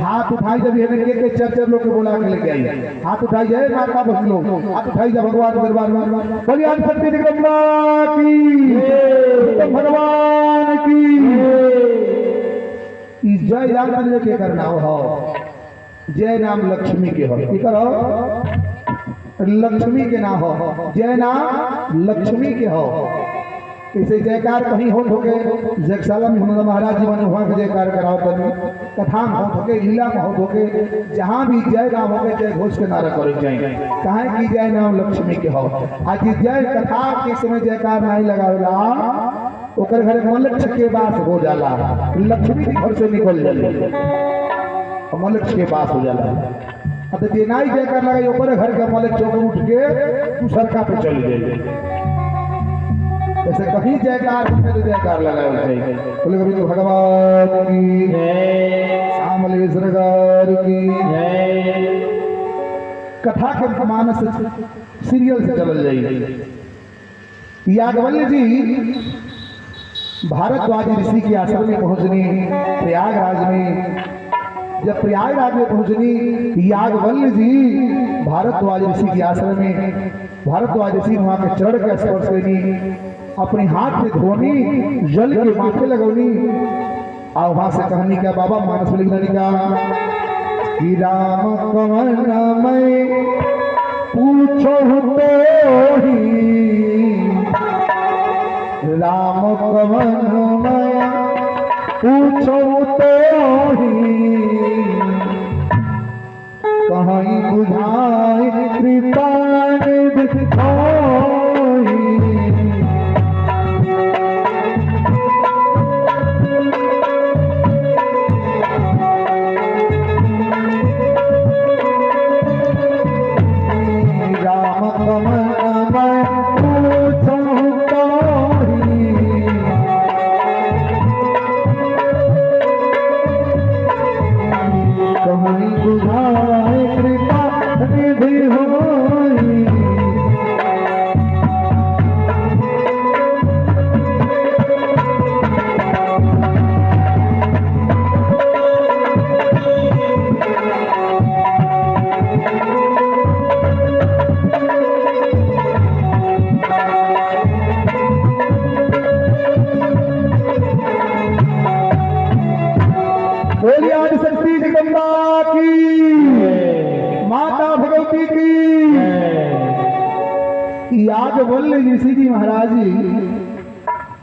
Speaker 1: हाथ उठाई जब ये के 4 लोग के बोला के लेके आई हाथ उठाई जाए माता बहन लोग हाथ उठाई जा भगवान दरबार में बोलिए हम शक्ति दिगंबरा की भगवान की जय राम के करना हो जय नाम लक्ष्मी के हो की करो लक्ष्मी के ना हो जय नाम लक्ष्मी के हो इसे जयकार कहीं हो ठोके जगशाला में हनुमान महाराज जी बने वहां के जयकार कराओ तनी कथा में हो ठोके लीला में हो ठोके जहां भी जय नाम हो जय घोष के नारा करे जाए कहे कि जय नाम लक्ष्मी के हो आज जय कथा के समय जयकार नहीं लगावेला ओकर घर मलक्ष के पास हो जाला लक्ष्मी के घर से निकल जाले मलक्ष के पास हो जाला अब जे नहीं जयकार लगे ओकर घर के मलक्ष चौक उठ के तू सरका पे चल जाए ऐसे कहीं जयकार जयकार लगाया चाहिए बोले गोविंद भगवान की
Speaker 3: जय
Speaker 1: श्यामल सरकार की
Speaker 3: जय
Speaker 1: कथा के मानस सीरियल से चल जाइए याज्ञवल्क्य जी भारद्वाज ऋषि के आश्रम में पहुंचनी प्रयागराज में जब प्रयागराज में पहुंचनी याज्ञवल्क्य जी भारद्वाज ऋषि के आश्रम में भारद्वाज ऋषि वहां के चरण के स्पर्श करनी अपने हाथ में धोनी जल के माथे लगौनी और वहां से कहनी क्या बाबा मानस लिखनी का कि राम कवन मैं पूछो तो ही, राम कवन मैं पूछो तो ही, कहीं बुझाए कृपा निधि होई। राम कवन मैं पूछो तो ही, कहीं बुझाए कृपा निधि होई। बोलिए आदि शक्ति जगदम्बा की, माता भगवती की। याज्ञवल्क्य ऋषि जी महाराज जी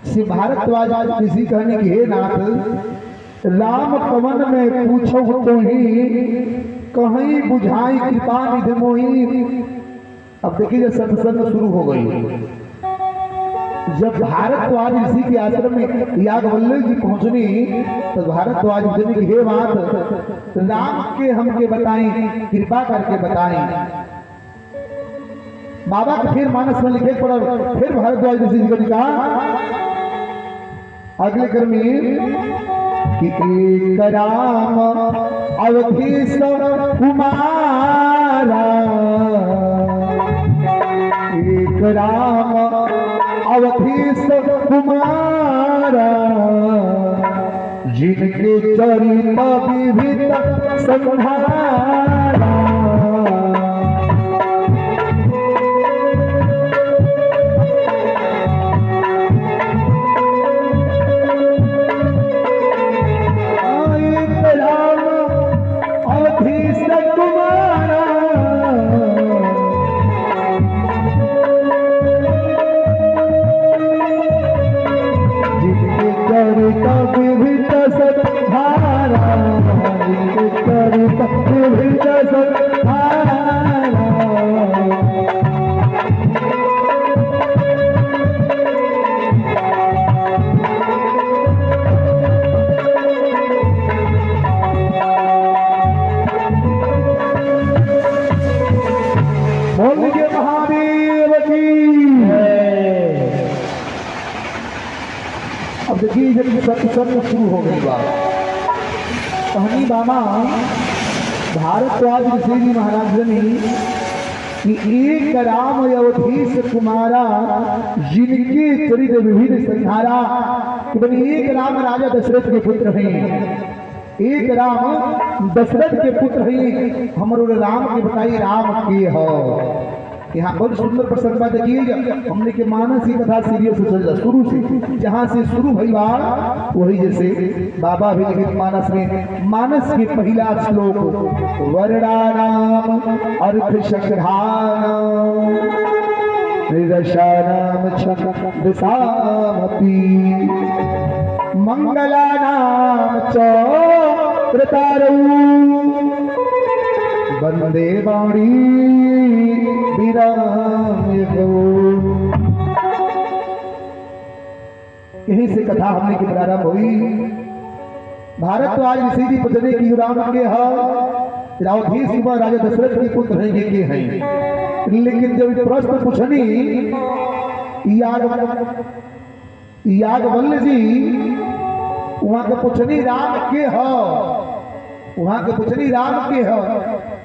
Speaker 1: से भारद्वाज ऋषि कहने की हे नाथ, राम कवन में पूछो तो ही, कहीं बुझाई कृपा निधि मोही। अब देखिए जब सत्संग शुरू हो गई, जब भारद्वाज ऋषि के आश्रम में याज्ञवल्क्य जी पहुंचनी, तो भारद्वाज ऋषि की हे मात, राम के हमके बताएं, कृपा करके बताएं। बाबा के फिर मानस में लिखे पड़ा, फिर भारद्वाज ऋषि जी ने कहा अगले क्रम में कि एक राम अवधीश कुमारा, एक राम अवधीश कुमारा, जिनके चरित विविध संहारा। एक राम अवधीश कुमारा, चरित विविध संहारा, चरित विविध संहारा। बोल लीजिए महादेव की। अब देखिए जब सत्संग शुरू हो गई बात, कहानी बाबा भारद्वाज ऋषि जी महाराज ने कि एक राम अवधीश कुमारा, जिनके चरित विविध संहारा। कि बनी एक राम राजा दशरथ के पुत्र हैं, एक राम दशरथ के पुत्र हैं। हमारे राम के बताइए राम के हो। यहाँ बहुत सुंदर प्रसंग बात देखिएगा, हमने के मानस की कथा सीरियस से शुरू से जहाँ से शुरू भई बात वही जैसे बाबा भी लिखित मानस में, मानस के पहला श्लोक वर्णानाम अर्थ शंकरानाम निरशानाम छंदसामपि मंगलानाम च प्रतारौ वंदे वाणी यही से कथा हमने की प्रारंभ हुई। भारद्वाज ऋषि जी पूछने की राम के रावधीश कुमार राजा दशरथ के पुत्र हैं के हैं। लेकिन जब प्रश्न पूछनी याज्ञवल्क्य जी वहां के पूछनी राम के हो, वहां के पूछनी राम के हो।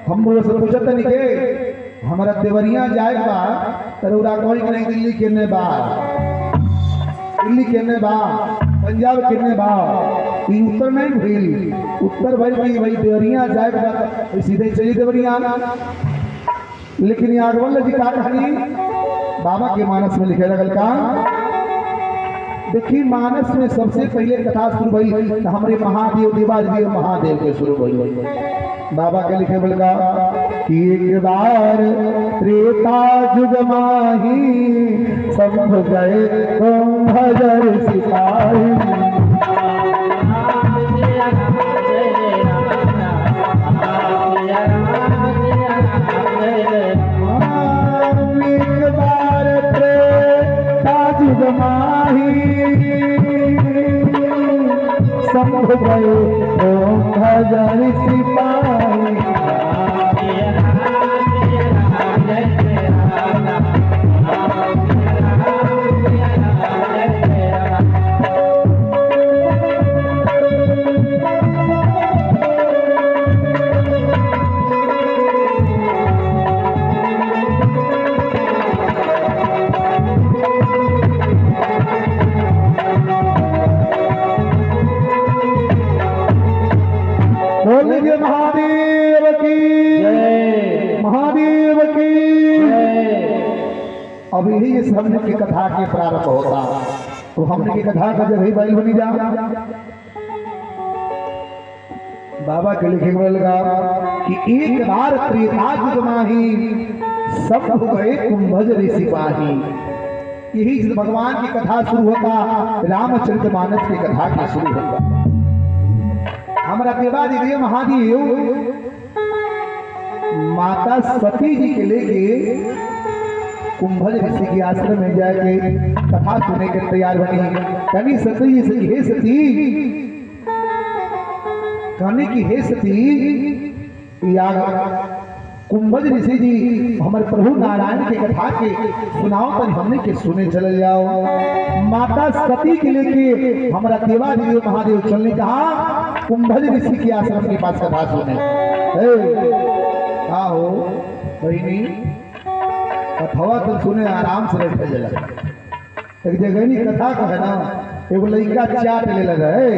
Speaker 1: हम से पूछत नहीं के हमारा देवरिया जाए बा तरुरा कोई नहीं, दिल्ली केने बा, दिल्ली केने बा, पंजाब केने बा, ये उत्तर नहीं भइल। उत्तर भइल भाई देवरिया जाए बा सीधे चली देवरिया। लेकिन याज्ञवल्क्य जी का कहानी बाबा के मानस में लिखे लगल का। देखिए मानस में सबसे पहले कथा शुरू भई हमारे महादेव देवादेव महादेव के शुरू भई। बाबा के लिखे बलगा कि एक बार त्रेता युग माही संभ गए कुंभजर सिपाही एक बार त्रेता युग माही संभ गए कुंभजर सिपाही बोल लीजिए महादेव की
Speaker 3: जय।
Speaker 1: महादेव की
Speaker 3: जय।
Speaker 1: अब यही इस हमने की कथा के प्रारंभ होता तो हमने की कथा का जब ही बैल बनी जा बाबा के लिखे लगा कि एक बार त्रेता युग माही सब गए कुंभजर सिपाही। यही भगवान की कथा शुरू होता रामचरितमानस की कथा की शुरू होता। हमारा देवादिदेव महादेव माता सती जी के लेके कुंभज ऋषि के आश्रम में जाके कथा सुनने के तैयार बनी। कहनी सती जी से हे सती, कहने की हे सती या कुंभज ऋषि जी हमारे प्रभु नारायण के कथा के सुनाओ पर हमने के सुने चले जाओ। माता सती के लेके हमारा देवादिदेव महादेव चलने कहा कुंभज ऋषि के आश्रम के पास कथा सुने। हो बहनी कथवा तो सुने आराम से बैठे जला एक जगह नहीं कथा का है ना एगो लड़का चाट ले लगा है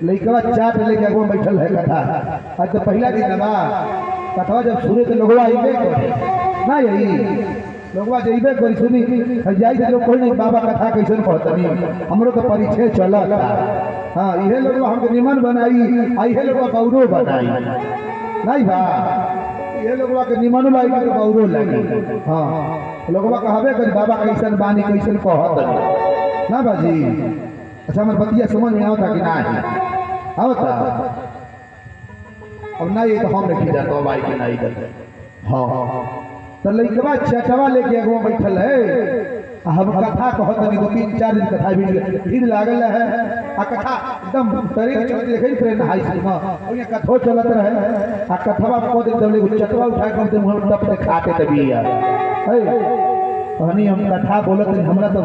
Speaker 1: लड़का चाट लेके आगो बैठल है कथा। आज तो पहला दिन बा कथवा जब सुने तो लोगवा अइबे करे ना यही लोगवा जइबे करी सुनी जाई से लोग कोई नहीं बाबा कथा कैसन कहतनी हमरो तो परिचय चला। हाँ इहे लोग हमके निमन बनाई आ इहे लोग गौरव बनाई नहीं बा ये लोगवा के निमन लाई के गौरव लगी। हाँ लोगवा कहबे करी बाबा कैसन बानी कैसन कहत ना बाजी। अच्छा हमर बतिया समझ में आवता कि नहीं आवता अब नहीं तो हम नहीं जाता भाई के नहीं जाते। हाँ तो लइकवा चटवा लेके अगवा बैठल है हम कथा कहत नहीं 2-3-4 दिन कथा भीड़ लागल है आ कथा एकदम तरीके चलते देखे ट्रेन हाई स्कूल में ओए कथो चलत रहे आ कथवा को दे दले चटवा उठा के मुंह में टप से खाते तभी यार है कहनी हम कथा बोलत हमरा तो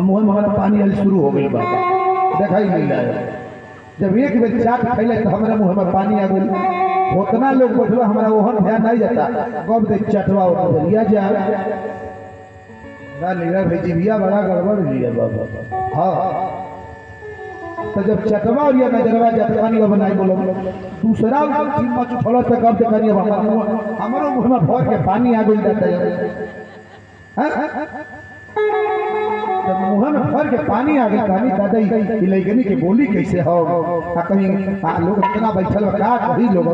Speaker 1: मुंह में हमारा पानी आल शुरू हो गई बा दिखाई नहीं रहा। जब एक बेर चाट खैले तो हमरा मुंह में पानी आ गई। उतना लोग बैठलो हमारा ओहन ध्यान नहीं जाता कब दे चटवा उठा लिया जा ना लीला भेजी भैया बड़ा गड़बड़ लिया बाबा। हाँ तो जब चटवा और या नजरवा जब पानी का बनाई बोलो दूसरा चीज में थोड़ा सा कब करिए हमारो मुंह में भर के पानी आ गई जाता है। जब मुंह में भर के पानी आ गई कहानी दादा इलेगनी के बोली कैसे हो कहीं लोग इतना बैठल का कहीं लोग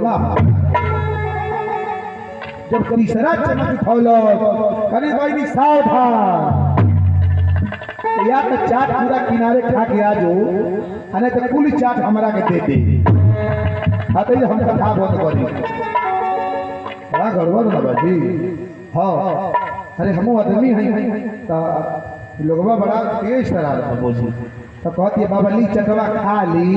Speaker 1: जब तीसरा चमक खोलो करी भाई नहीं सावधान या तो चाट पूरा किनारे खा के आ जो अने तो कुल चाट हमारा के दे दे आते ही हम कथा बहुत करी बड़ा गड़बड़ ना बाजी। हाँ अरे हम आदमी हैं तो लोगवा बड़ा तेज शरारत बोझी तो कहती है बाबा ली चटवा खा ली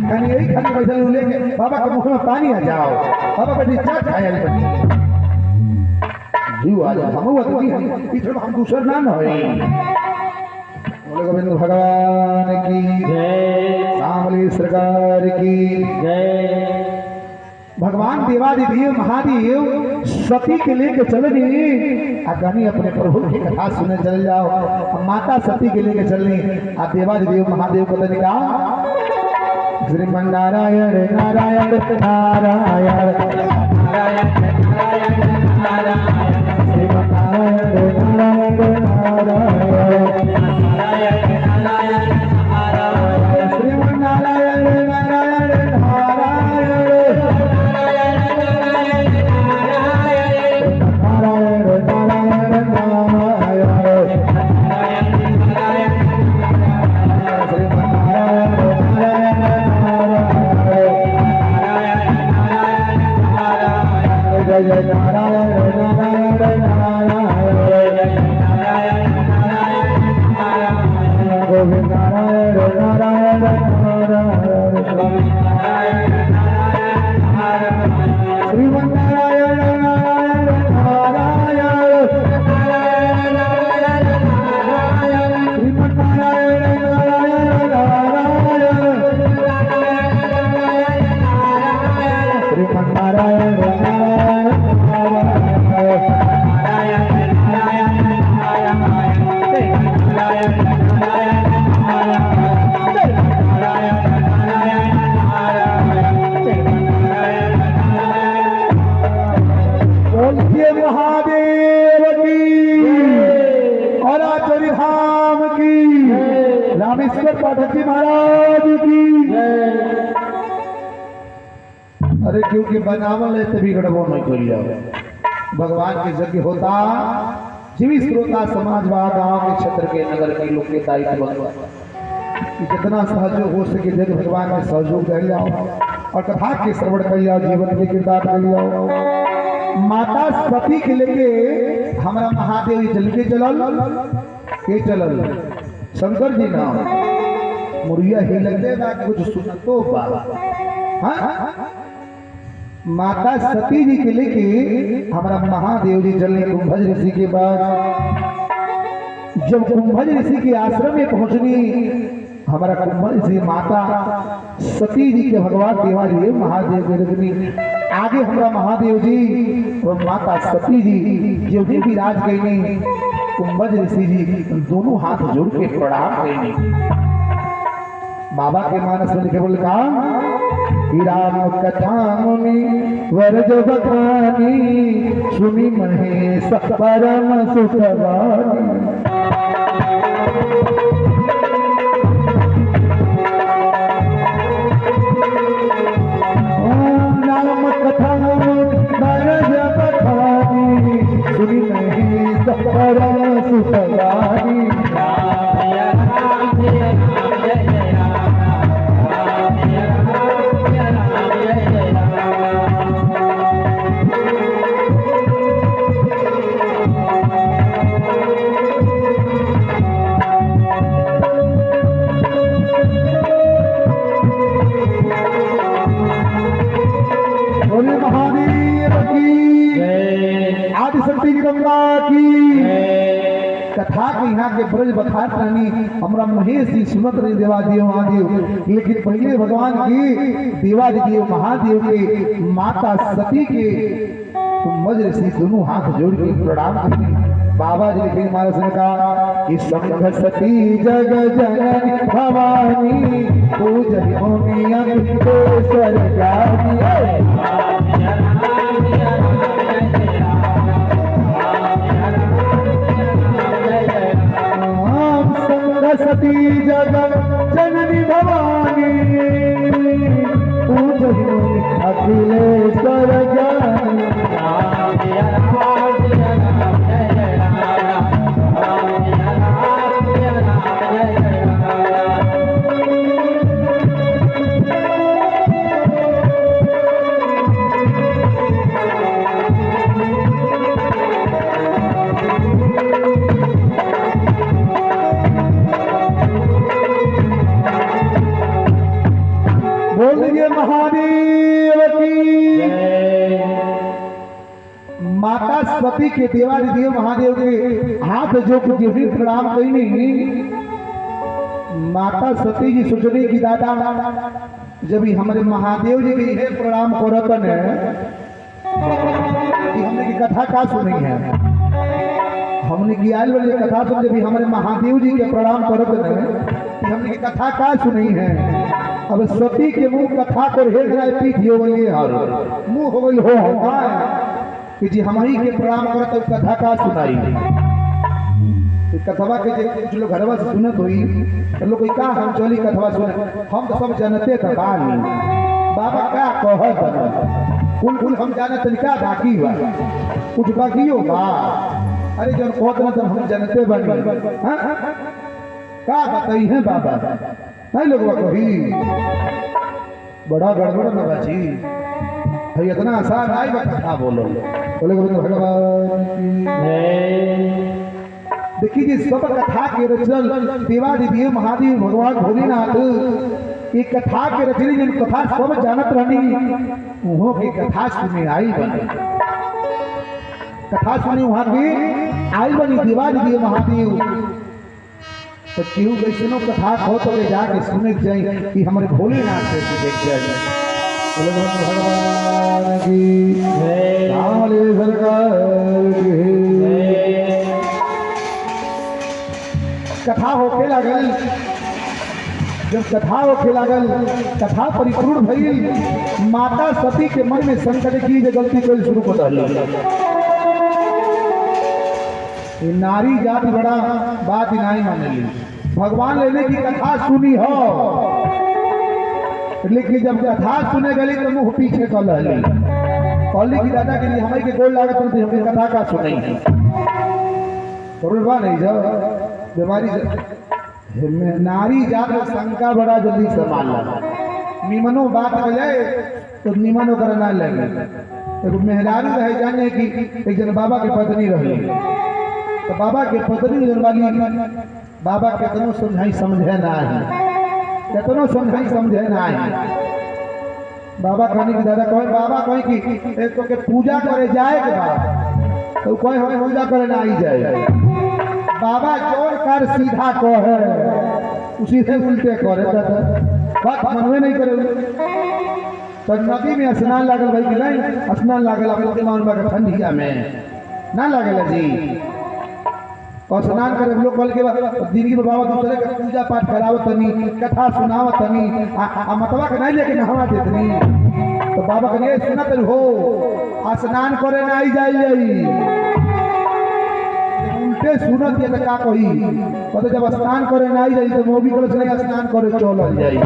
Speaker 1: कहीं यही खाने बैठल लेके बाबा के मुंह में पानी आ जाओ बाबा बेटी चाट खाया बेटी जीव आ जाए हम पीछे हम दूसर ना है। बोले गोविंद भगवान की
Speaker 3: जय।
Speaker 1: सामली सरकार की
Speaker 3: जय।
Speaker 1: भगवान देवादिदेव महादेव सती के लेके चलनी आ कहीं अपने प्रभु की कथा सुने चल जाओ। माता सती के लेके चलनी आ देवादिदेव महादेव को तनिका श्रीमन नारायण नारायण नारायण श्रीमन नारायण नारायण नारायण श्रीमन नारायण नारायण नारायण बोलिए महादेव की और आचार्य धाम की, रामेश्वर पाठक जी महाराज की। अरे क्योंकि बनावल है तभी गड़बड़ नहीं करिया। भगवान के यज्ञ होता जीवी श्रोता समाजवाद गांव के क्षेत्र के नगर के लोग के दायित्व बनता कि जितना सहयोग हो सके यदि भगवान में सहयोग कर जाओ और कथा के श्रवण कर जाओ, जीवन के किरदार कर जाओ। माता सती के लेके हमारा महादेव जल के चलल शंकर जी नाम मुरिया ही लगते बा कुछ सुनतो बा। हाँ? माता सती जी के लेके हमारा महादेव जी चलने कुंभज ऋषि के बाद जब कुंभज ऋषि के आश्रम में पहुंचनी हमारा कुंभज ऋषि माता सती जी के भगवान देवाजी महादेव के रजनी आगे हमारा महादेव जी और माता सती जी जो भी विराज गई कुंभज ऋषि जी दोनों हाथ जोड़ के प्रणाम गई। बाबा के मानस में लिखे बोल कहा राम कथा मुनि वरज बखानी सुनी महेश परम सुखवानी। राम कथा मुनि वरज बखानी सुनी महेश परम सुखवानी। कथा के यहाँ के ब्रज बखात रानी हमरा महेश जी सुनत रही देवादेव महादेव, लेकिन पहले भगवान की देवादेव महादेव के माता सती के कुंभज ऋषि दोनों हाथ जोड़ के प्रणाम करते। बाबा जी लिखे महाराज ने कहा कि संघ सती जग जननी भवानी पूजहि मुनिया स्वर सती जगत जननी भवानी पूजहि अखिलेश्वर ज्ञानी। बोलिए महादेव की। माता सती के देवादिदेव महादेव के हाथ जो कुछ भी प्रणाम कही। माता सती जी सोचने की दादा जब हमारे महादेव जी के प्रणाम करतन हमने की कथा का सुनी है, हमने की आयल वाली कथा सुन जब हमारे महादेव जी के प्रणाम करतन हमने की कथा का सुनी है। अब सती के मुंह कथा कर हेड जाए पीठ हो गई और मुंह हो गई हो कि जी हम ही के प्रणाम करत तो कथा का सुनाई। कथवा के कुछ लोग घरवा से सुनत हुई तो लोग का हम चली कथवा सुने, हम तो सब जानते थे बाबा का कहत कुल हम जाने तरीका बाकी बा कुछ बाकी हो बा। अरे जब कहत ना तो हम जानते बनी का बताई है बाबा नहीं लोग कही बड़ा गड़बड़ न बाजी भाई इतना आसान आई बा कथा बोलो बोले भगवान की। देखिए जी सब कथा के रचल देवादिदेव महादेव भगवान भोलेनाथ एक कथा के रचनी जिन कथा सब जानत रहनी उहो की कथा सुने आई बनी कथा सुने वहां की आई बनी देवादिदेव महादेव। तो क्यों वैष्णो कथा खो तो ले जाके सुने जाए कि हमारे भोलेनाथ से देख जाए। भगवान की रामले सरकार की कथा होके लागल। जब कथा होके लागल कथा परिपूर्ण भइल माता सती के मन में संकट की जो गलती कोई शुरू कर दिया ये नारी जाति बड़ा बात नहीं मानेली। भगवान लेने की कथा सुनी हो, लेकिन जब कथा सुने गली तो मुंह पीछे कर ली। कौली की दादा के लिए हमारी के गोल लागत तो हमें कथा का सुनी बा नहीं जब बीमारी नारी जात शंका बड़ा जल्दी से मान लगा। निमनो बात हो जाए तो निमनो करना लगे। तो मेहरारू रहे जाने की एक जन बाबा के पत्नी रही, तो बाबा के पत्नी जन वाली बाबा केतनो समझाई समझे ना है, केतनो समझाई समझे ना है। बाबा कहने की दादा कहे बाबा कहे कि एक तो के पूजा करे जाए के बाद तो कहे हमें पूजा करे ना आई जाए। बाबा जोर कर सीधा कहे उसी से उल्टे करे बात मनवे नहीं करे। तो नदी में स्नान लागल भाई कि नहीं स्नान लागल अपने मान बा ठंडिया में ना लागल जी। और स्नान करे लोग कल के दिन में बाबा दूसरे के पूजा पाठ करावत तनी कथा सुनावत तनी मतवा के नहीं लेके नहवा देतनी। तो बाबा कहे सुना तर हो स्नान करे ना आई जाई उल्टे सुनत ये तो का कही। तो जब स्नान करे ना आई जाई तो मोबी कलश ले स्नान करे चलल जाई।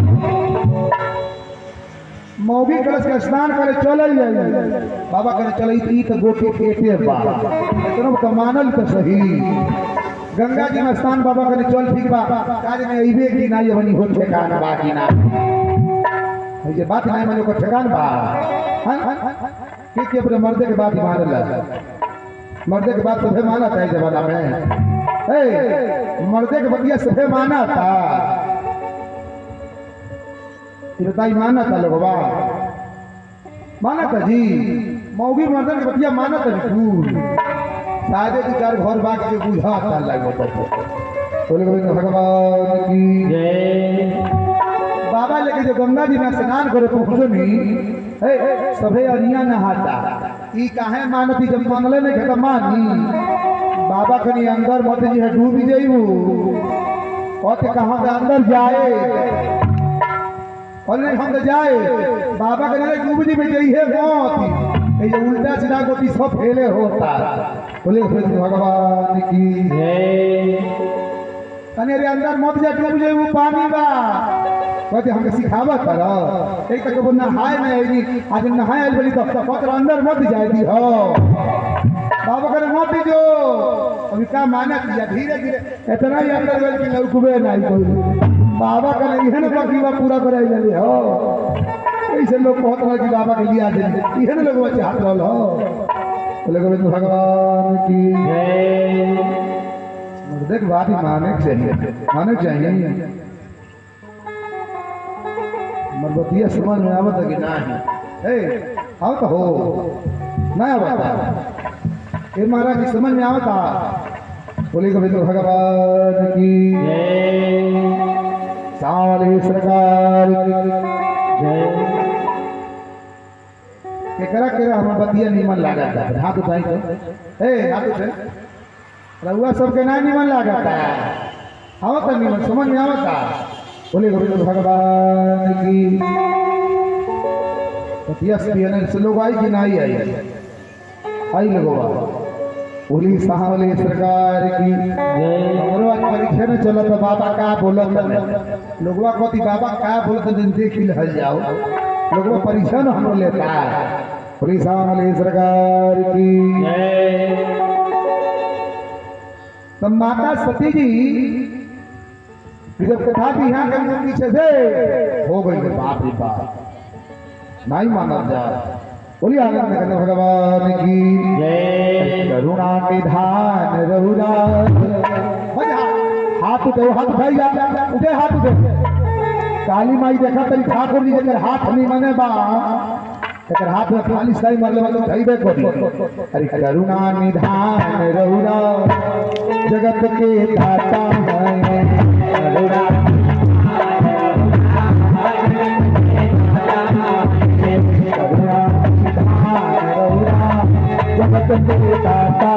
Speaker 1: मौगी कलश के स्नान करे चलल जाई। बाबा करे चलई तो गोटे पेटे बा इतना तो मानल तो सही। गंगा जी में स्नान बाबा करे चल ठीक बा काज में अइबे की ना ये बनी हो ठेकान बा की ना ये बात नहीं माने को ठेकान बा। के अपने मर्दे के बात मानला मर्दे के बात सभे माना था जमाना में। ए मर्दे के बतिया सभे माना था बताई माना था लोगवा माना था जी। मौगी मर्दन के बतिया माना था बिल्कुल शायद दो चार घर बाग के बुझा था लगो बोले भगवान की जय। बाबा लेके जो गंगा जी में स्नान करे तो खुद नहीं सभे अरिया नहाता ई काहे मानती जब मंगले ने घटा मानी। बाबा कनी अंदर मत जी है डूब जाइबू और कहां से अंदर जाए और नहीं हम तो जाए बाबा के नारे डूब जी में जाई है मौत ये उल्टा सीधा गोटी सब फेले होता। बोले भगवान की जय। कने रे अंदर मत जा डूब जाइबू पानी बा कहते हमके सिखावत कर एक तक नहाए नहीं आज नहाए आइल बोली तो पत्र अंदर मत जाए दी हो। बाबा करे मत जो अभी का माना किया धीरे धीरे इतना ही अंदर गल की लौकबे नहीं कोई। बाबा का इहन बकीवा पूरा कराई ले हो ऐसे लोग बहुत रहा कि बाबा के लिए आ जाए इहन लोग बच्चे हाथ रोल हो। बोले गोविंद भगवान की जय। देख बात ही माने चाहिए मरबतिया समझ में आवत है कि नहीं आओ तो हो ना आवता ये महाराज जी समझ में आवता। बोले गोविंद भगवान की जय। सावली सरकार की जय। केकरा हम बतिया निमन लागा था हाथ उठाई तो हाथ उठे रउआ सबके ना निमन लागा था आवता निमन समझ में आवता। बोले गोविंद भगवान की बतिया से लोग आई कि नहीं आई लोगों बोली सावली सरकार की जय। आज परीक्षा में चलत बाबा का बोलत लोगवा कहती बाबा का बोलत देख ही जाओ लोगवा परीक्षा न हम लेता। बोली सावली सरकार की जय। तो माता सती जी जब कथा भी यहाँ के पीछे से हो गई बाप रे बाप नहीं माना जा। बोलिए आनंद करने भगवान की जय। करुणा निधान रघुरा हाथ उठे हाथ उठाई जा उठे हाथ उठे। काली माई देखा तरी ठाकुर जी जकर हाथ नहीं मने बा जकर हाथ में खाली साई मरले वाले उठाइबे करी। अरे करुणा निधान रघुरा जगत के दाता है करुणा जगत के दाता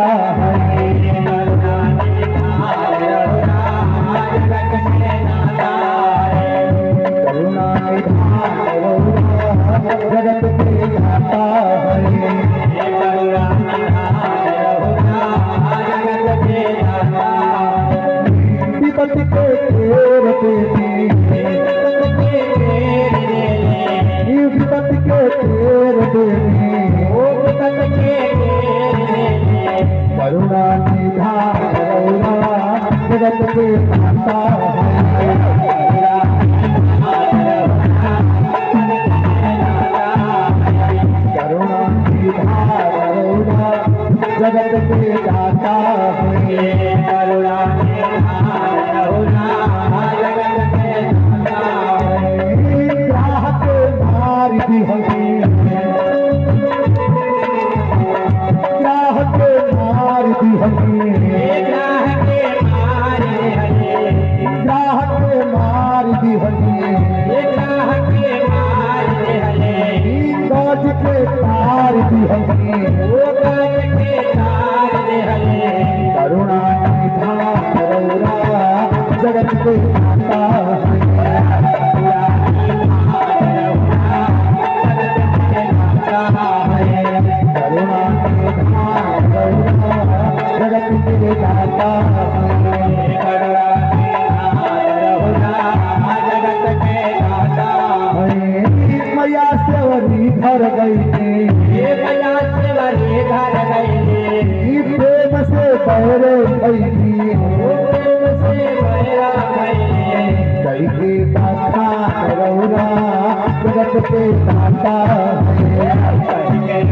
Speaker 1: करुणा जगत के दाता है। तेर देने
Speaker 3: जगत के घेर देने
Speaker 1: करुणा निधान रौरा जगत के दाता है। करुणा निधान रौरा जगत के दाता है।
Speaker 3: करुणा जगत के
Speaker 1: ग्राहक मार दी हमें ग्राहक मार दी हमें
Speaker 3: ग्राहक मारे हले
Speaker 1: ग्राहक मार दी हमें
Speaker 3: ग्राहक मारे हले
Speaker 1: गज के तार दी हमें
Speaker 3: वो गज के तार दे हले
Speaker 1: करुणा निधान रौरा जगत के दाता है। करुणा निधान रौरा जगत के दाता है। मैया सेवरी घर गई प्रेम से बहरे गई कई के दाता रौरा जगत के दाता है।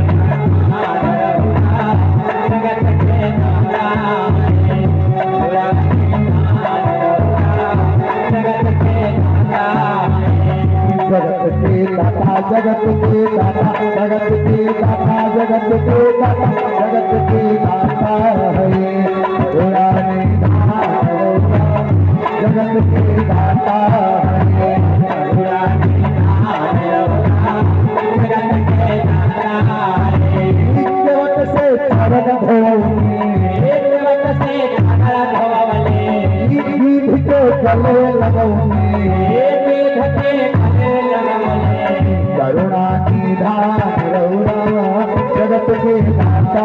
Speaker 1: जगत के दाता जगत के दाता जगत के दाता जगत के दाता जगत के दाता है। करुणा निधान रौरा जगत के दाता है। करुणा निधान रौरा जगत के दाता है। जगत से तरग धोने गीत को गले लगौने करुणा निधान रौरा जगत के दाता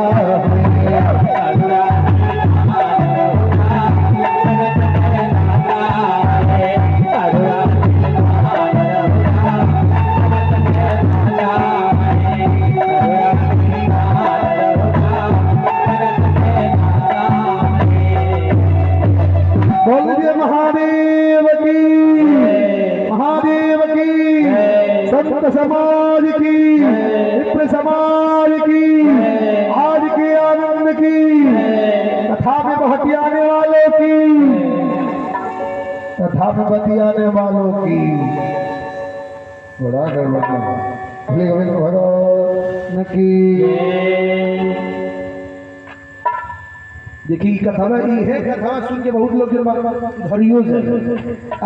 Speaker 1: बोलिए महादेव की महादेव की संत समाज की मित्र समाज की आज के आनंद की कथा में बहतियाने वालों की कथा में बतियाने वालों की बड़ा भगवान की देखिए कथा में ये कथा सुन के बहुत लोग धरियो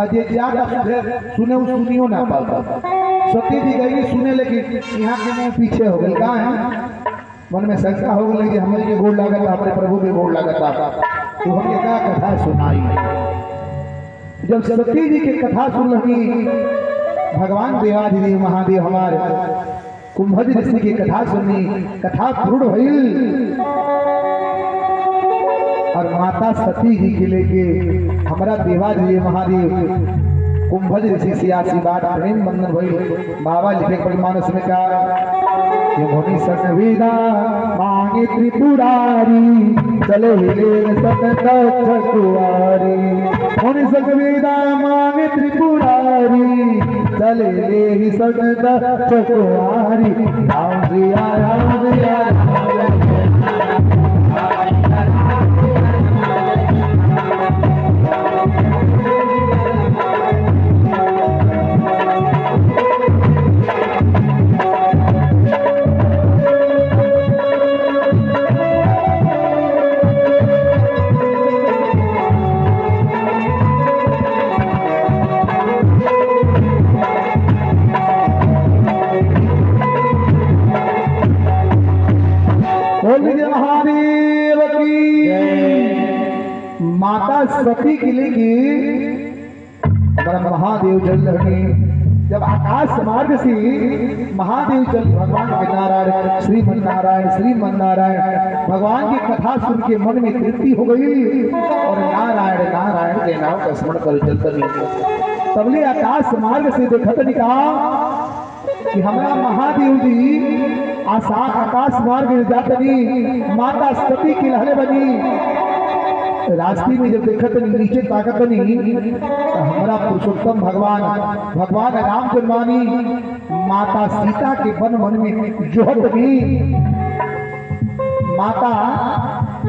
Speaker 1: आज ज्यादा सुने सुनियो ना पाता सती जी गई सुने लेकिन यहाँ के मुंह पीछे हो गई कहाँ है मन में शंका हो गई कि हमारे के गोड़ लागत हमारे प्रभु के गोड़ लागत तो हमने क्या कथा सुनाई जब सती जी की कथा सुन लगी भगवान देवाधिदेव महादेव हमारे कुंभज ऋषि की कथा सुनी कथा पूर्ण हुई और माता सती जी के लेके हमारा देवाधिदेव महादेव कुंभज ऋषि से आशीर्वाद प्रेम बंधन भई बाबा लिखे परिमानस में का ये मुनि सतवेदा मांगे त्रिपुरारी चले हिले सतत चकुआरी मुनि सतवेदा मांगे त्रिपुरारी चले हिले सतत चकुआरी राम जिया राम जिया बोलिए महादेव की माता सती के लिए हमारा महादेव जल लगे जब आकाश मार्ग से महादेव जल भगवान के नारायण श्रीमन नारायण भगवान की कथा सुन के मन में तृप्ति हो गई और नारायण नारायण के नाम का स्मरण कर चलता तबले आकाश मार्ग से देखत निकाल कि हमारा महादेव जी आकाश मार्ग में जातनी माता सती की लहले बनी रास्ते में जब देखत नीचे ताकत नहीं तो हमारा पुरुषोत्तम भगवान राम जन्मानी माता सीता के वन में जोहत भी माता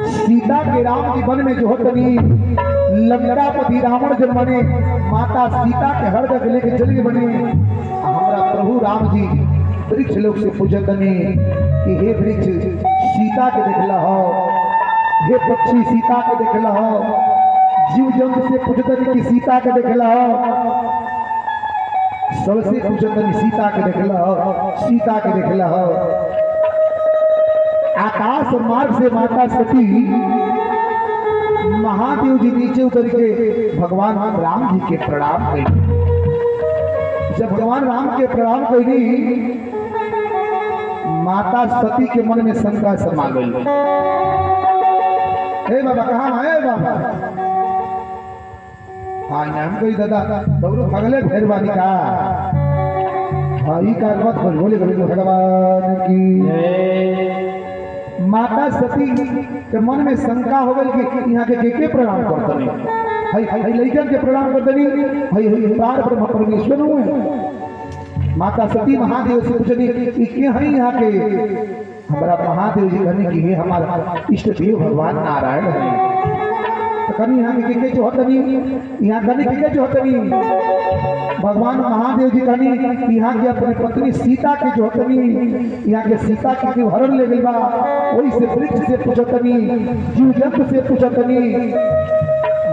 Speaker 1: सीता के राम के वन में जोहत भी लंकापति रावण जन्माने माता सीता के हर जगह लेके चल बने हमारा प्रभु राम जी वृक्ष लोग से पूछतनी कि हे वृक्ष सीता के देखला हो, हे पक्षी सीता के देखला हो, जीव जंतु से पूछतनी कि सीता के देखला हो, सबसे पूछतनी सीता के देखला हो, सीता के देखला हो। आकाश मार्ग से माता सती महादेव जी नीचे उतर के भगवान राम जी के प्रणाम करी। जब भगवान राम के प्रणाम करी माता सती के मन में शंका समा गई। हे बाबा कहाँ है बाबा? हाँ हम कोई दादा डबरू भगले भैरवानी का हाँ ई का मत बोले भगवान की। माता सती के मन में शंका हो गई कि यहाँ के प्रणाम करतनी हई लइकन के प्रणाम करतनी हई प्राण ब्रह्म परमेश्वर हुए। माता सती महादेव से पूछनी कि के हई यहाँ के? हमारा महादेव जी कहने की हमारा इष्ट देव भगवान नारायण है। तो कनी यहाँ के जो हतनी यहाँ कनी के जो हतनी भगवान महादेव जी कहनी यहाँ के अपनी पत्नी सीता के जो हतनी यहाँ के सीता के हरण ले गई बा वही से वृक्ष से पूछतनी जीव जंतु से पूछतनी।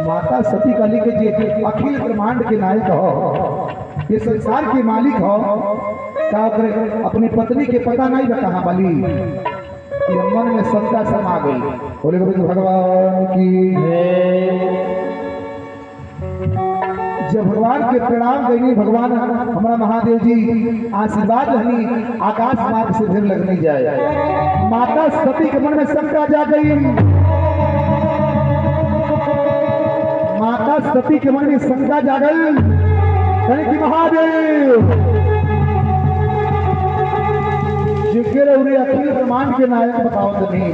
Speaker 1: माता सती कहली के जे अखिल ब्रह्मांड के नायक हो, ये संसार के मालिक हो, का अपनी पत्नी के पता नहीं बा कहाँ वाली। मन में शंका समा गई। बोले भगवान की। जब भगवान के प्रणाम गई भगवान हमारा महादेव जी आशीर्वाद रहनी आकाश मार्ग से फिर लगने जाए। माता सती के मन में शंका जा गई। माता सती के मन में शंका जा गई कि महादेव जिनके अखिल ब्रह्मांड के नायक बताओ तो नहीं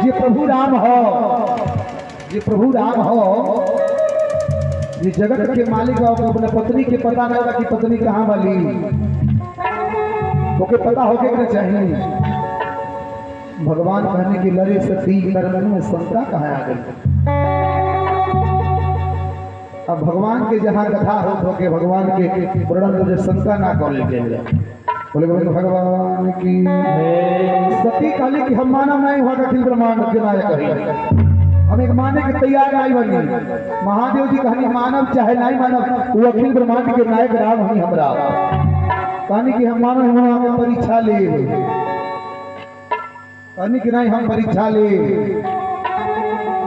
Speaker 1: ये प्रभु राम हो, ये प्रभु राम हो, ये जगत के मालिक हो। अपने पत्नी के पता नहीं होगा कि पत्नी कहाँ वाली ओके पता होके क्या चाहिए। भगवान कहने की लड़े सती कर्म में शंका कहाँ आ गई। अब भगवान के जहाँ कथा हो के भगवान के वर्णन में शंका ना कर ले। बोले भगवान की। सती काली की हम मानव नहीं हुआ अखिल ब्रह्मांड के नायक है, हम एक माने के तैयार नहीं बनी। महादेव जी कहनी मानव चाहे नहीं मानव वो अखिल ब्रह्मांड के नायक राम ही हमरा कहनी कि हम मानव हम परीक्षा ले कहनी कि नहीं हम परीक्षा ले।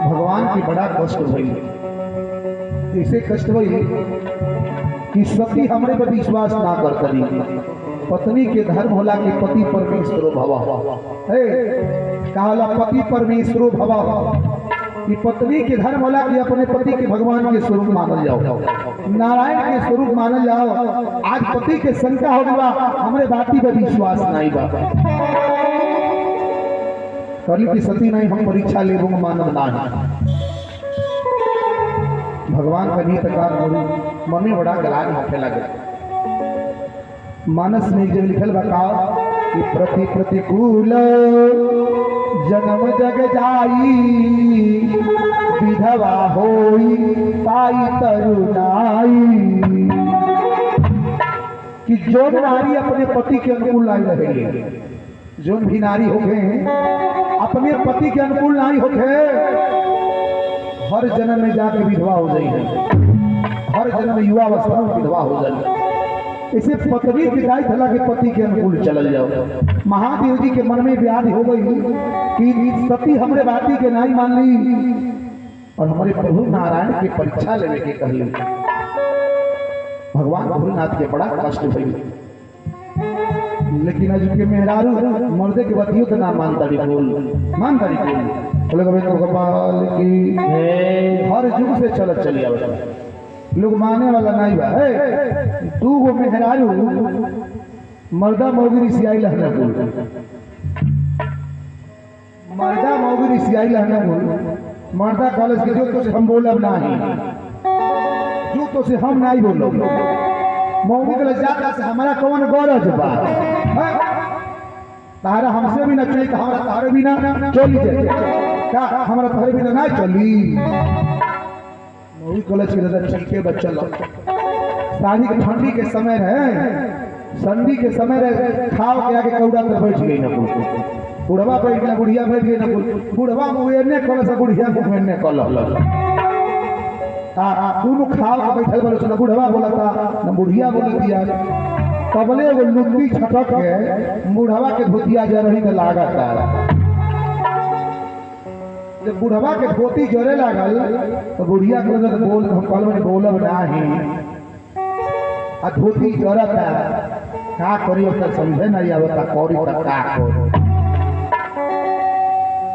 Speaker 1: भगवान की बड़ा कष्ट हुई, ऐसे कष्ट हुई कि सती हमरे पर विश्वास ना कर करी। पत्नी के धर्म होला कि पति परमेश्वरो भव कहला पति परमेश्वरो भव कि पत्नी के धर्म होला कि अपने पति के भगवान के स्वरूप मानल जाओ, नारायण के स्वरूप मानल जाओ। आज पति के शंका हो गया हमरे बाती पर विश्वास नहीं बा करी की सती नहीं हम परीक्षा ले मानव ना। भगवान का नीत कार मन में बड़ा गलान होने लगे। मानस में जब लिखल बताओ कि प्रति प्रतिकूल जन्म जग जाई विधवा होई पाई तरुणाई कि जो नारी अपने पति के अनुकूल नहीं रहेगी, जो भी नारी होके अपने पति के अनुकूल नहीं होके हर जन्म में जाके विधवा हो जाई है, हर जन्म में युवा अवस्था में विधवा हो जाए। इसे पत्नी विदाई थला के पति के अनुकूल चल जाओ। महादेव जी के मन में व्याधि हो गई कि सती हमरे बाती के नहीं मान ली और हमारे प्रभु नारायण की परीक्षा लेने के कही। भगवान भोलेनाथ के बड़ा कष्ट हुई, लेकिन आज के मेहरारू मर्दे के बतियों तो ना मानता बोले गोपाल की। हर युग से चलत चली आवे लोग माने वाला नहीं बा। तू वो मेहरारू मर्दा मौगी सियाई लहना बोल, मर्दा मौगी सियाई लहना बोल। मर्दा कॉलेज के जो तो से हम बोलब नहीं, जो तो से हम नहीं बोलो। मौगी के जाता से हमारा कौन गौरव बा? तारा हमसे भी ना चली तो हमारा तारे भी ना चली जाए, क्या हमारा तारे भी ना चली? मौगी कॉलेज के दादा चलके बच्चा लोग शादी के ठंडी के समय है, ठंडी के समय रहे, खाओ के आगे कौड़ा पे बैठ गई ना, बुढ़वा बैठ गया, बुढ़िया बैठ गई ना, बुढ़वा मुँह ने कल से बुढ़िया मुँह ने कल दोनों खाओ के बैठल बोले, ना बुढ़वा बोला था ना बुढ़िया बोलती है। तबले वो लुंगी छटक के बुढ़वा के धोतिया जा रही लागा था। जब बुढ़वा के धोती जरे लागल तो बुढ़िया को बोल हम कल में बोलब नहीं, आ धोती जरता का करी अब समझे नहीं आवता कौड़ी का का करी।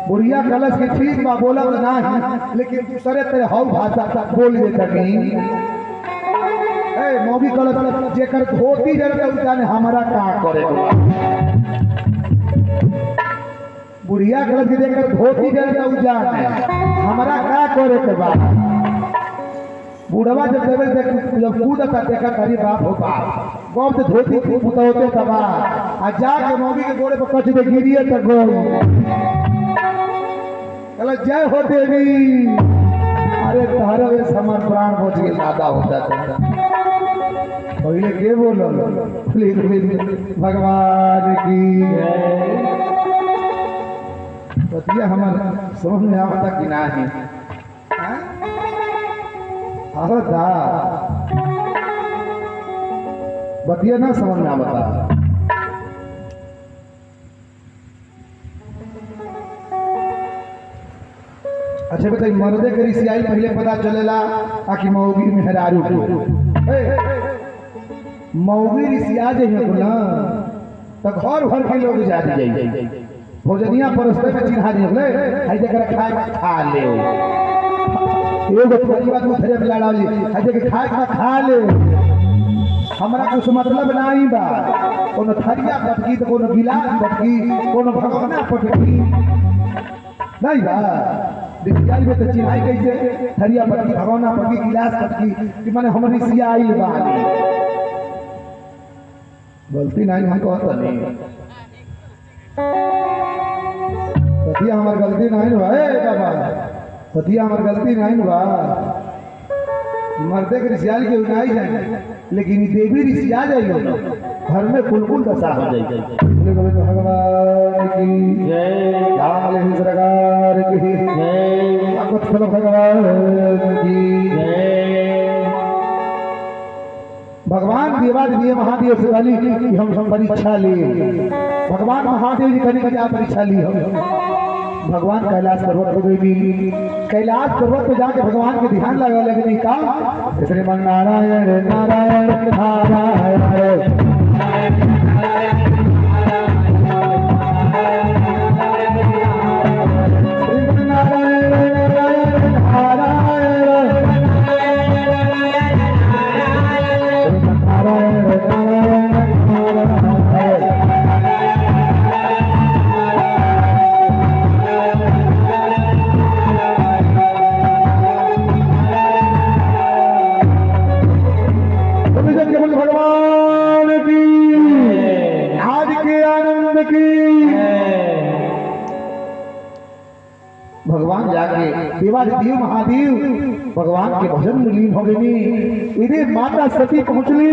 Speaker 1: बुढ़िया कलश के ठीक बा बोलब नहीं, लेकिन दूसरे तेरे हौ भाषा बोल देता नहीं। ए मौगी कलश जेकर धोती जरता उ जाने हमारा का करे। बुढ़िया कलश के जेकर धोती जरता उ जाने हमारा का करे के बा। बुढ़वा जब लेवल जब कूदता देखा करी बाप हो बाप गौ से धोती पुता होते तबा आ जाके मौगी के गोड़े पर कच दे गिरिए तक गो चलो जय हो देवी। अरे तारे वे समान प्राण पहुंच गए दादा होता था पहले के बोलो भगवान की बतिया हमारा समझ में आता कि ना है बतिया ना समझ में आता। अच्छा बताइए मर्दे के रिसियाई पहले पता चलेला ताकि मौगी मेहरारू मौगी रिसिया जे ना तो घर घर के लोग जा जाए भोजनिया परस्ते में चिन्हा दे हाई जगह खा ले एगो परिवार को थरे लड़ा ली हजे के खा ले हमरा कुछ मतलब नहीं बा। कोनो थरिया पटकी तो कोनो गिलास पटकी कोनो भगवाना पटकी नहीं बा। दिखाई में तो चिन्हाई कैसे थरिया पटकी भगवाना पटकी गिलास पटकी कि माने हमरी सिया आई बा गलती नहीं हम कहता नहीं सतिया हमार गलती नहीं बा। ए बाबा सतिया हमार गलती नहीं बा। मर्दे के रिसियाल के उनाई जाए लेकिन देवी रिसिया जाए घर में कुलकुल दशा हो जाए। भगवान की जय, लाल सरकार की जय, भगवान की जय। भगवान देवादिदेव महादेव से वाली कि हम परीक्षा ले भगवान महादेव जी कहीं क्या परीक्षा ली हम भगवान कैलाश पर्वत पर गई। कैलाश पर्वत पे जाके भगवान के ध्यान लगा लेकिन का श्रीमन नारायण नारायण नारायण भगवान जाके देवादिदेव महादेव भगवान के भजन में लीन हो गई। इन्हें माता सती पहुंचली,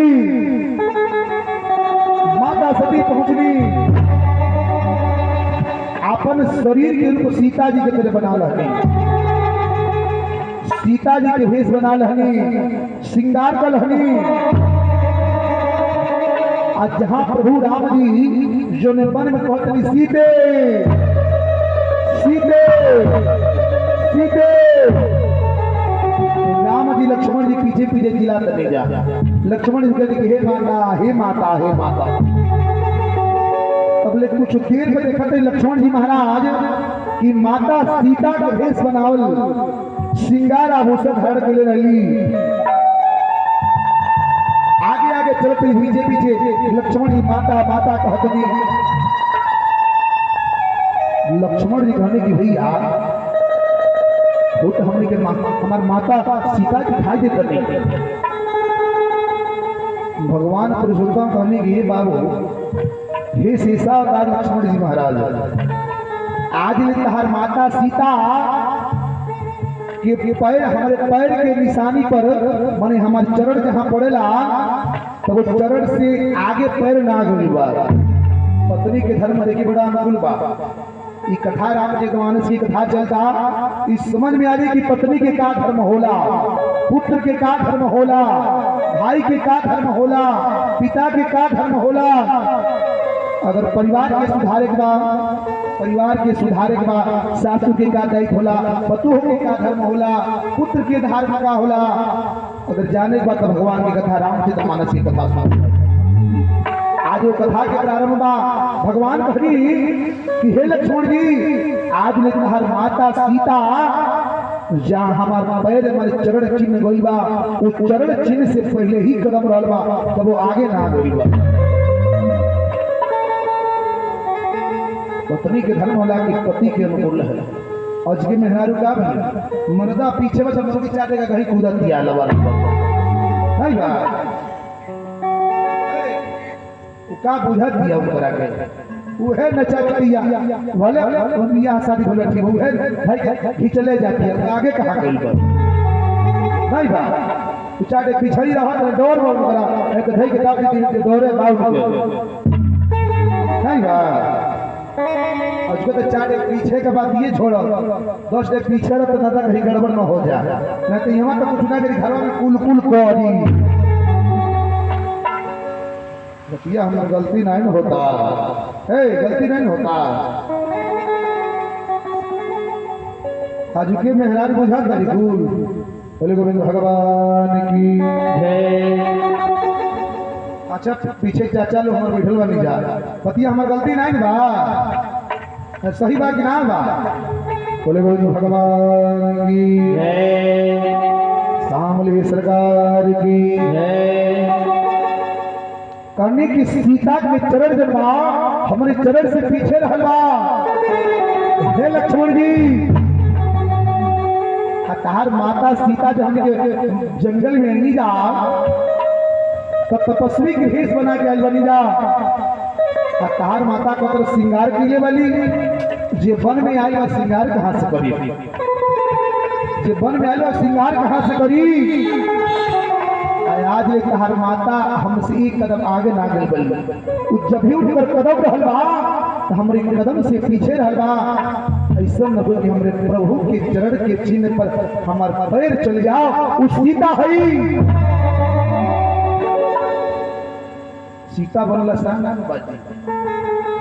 Speaker 1: माता सती पहुंचली अपन शरीर के रूप सीता जी के तरह बना लहनी, सीता जी के भेष बना लहनी, श्रृंगार कर लहनी। आज जहां प्रभु राम जी जो ने मन में कहते सीते सीते सीते राम जी लक्ष्मण जी पीछे पीछे जिला करने जा। लक्ष्मण जी कहते कि हे माता हे माता हे माता। अब लेकिन कुछ देर में देखा थे लक्ष्मण जी महाराज कि माता सीता का भेष बनावल श्रृंगार आभूषण धड़ के ले रही। आगे आगे चलती पीछे पीछे लक्ष्मण जी माता माता कहते लक्ष्मण जी कहने की भैया वो तो हमने के हमार माता सीता दिखाई देते नहीं। भगवान पुरुषोत्तम कहने की बाबू हे सीता और लक्ष्मण जी महाराज आज तहार माता सीता के पैर हमारे पैर के निशानी पर माने हमारे चरण जहाँ पड़ेला तो वो चरण से आगे पैर ना गई बा। पत्नी के धर्म देखी बड़ा अनुकूल बा। ये कथा रामचरितमानस की कथा चलता इस समझ में आ रही कि पत्नी के का धर्म होला, पुत्र के का धर्म होला, भाई के का धर्म होला, पिता के का धर्म होला। अगर परिवार के सुधारे के बाद परिवार के सुधारे के बाद सासू के का दायित्व होला, पतोह के का धर्म होला, पुत्र के धर्म का होला। अगर जाने के बाद तो भगवान की कथा रामचरितमानस की कथा सुनो। आज वो कथा के प्रारंभ में भगवान कही कि हे लक्ष्मण जी आज ले तुम्हार माता सीता जहाँ हमारा पैर हमारे चरण चिन्ह गई बा वो चरण चिन्ह से पहले ही कदम रहल बा तब वो आगे ना गई बा। पत्नी के धर्म होला कि पति के अनुकूल है। आज के मेहरारू का भी मर्दा पीछे में सब लोग चाहते का कहीं कूदा दिया लवा नहीं बा का बुझा दिया उनकरा के उहे नचतिया भले बियाह शादी भले ठीक उहे भाई खिचले जाती है आगे कहां गइल बा नहीं बा तू चाटे पिछड़ी रहा तो डोर बोल करा एक धई के दाबी दिन के डोरे बाउ के नहीं बा आज तो चाटे पीछे के बाद ये छोड़ो 10 के पीछे रह तो दादा कहीं गड़बड़ न हो जा नहीं तो यहां तो कुछ ना करी घर में कुल कुल कोरी भैया हमारा गलती नहीं होता है गलती नहीं होता। आज के मेहरान बुझा करी फूल बोले गोविंद भगवान की जय। अच्छा पीछे चाचा लोग हमारे बैठल बनी जा पतिया हमार गलती नहीं बा सही बा कि ना बा बोले गोविंद भगवान की जय। सामले सरकार की जय। कहने की सीता के चरण जमा हमारे चरण से पीछे रहला हे लक्ष्मण जी तार माता सीता जो हमने जंगल में नहीं जा तो तपस्वी के भेष बना के आई बनी जा तार माता को तो श्रृंगार के लिए वाली जे वन में आई वह श्रृंगार कहाँ से करी जे वन में आई वह श्रृंगार कहाँ से करी। आज ले तहार माता हमसे एक कदम आगे ना गई बल्कि जब भी उठकर कदम रहल बा तो हमरे कदम से पीछे रहल बा। ऐसा न हो कि हमरे प्रभु के चरण के चिन्ह पर हमार पैर चल जाओ। उस सीता है सीता बनला सांगा बाजी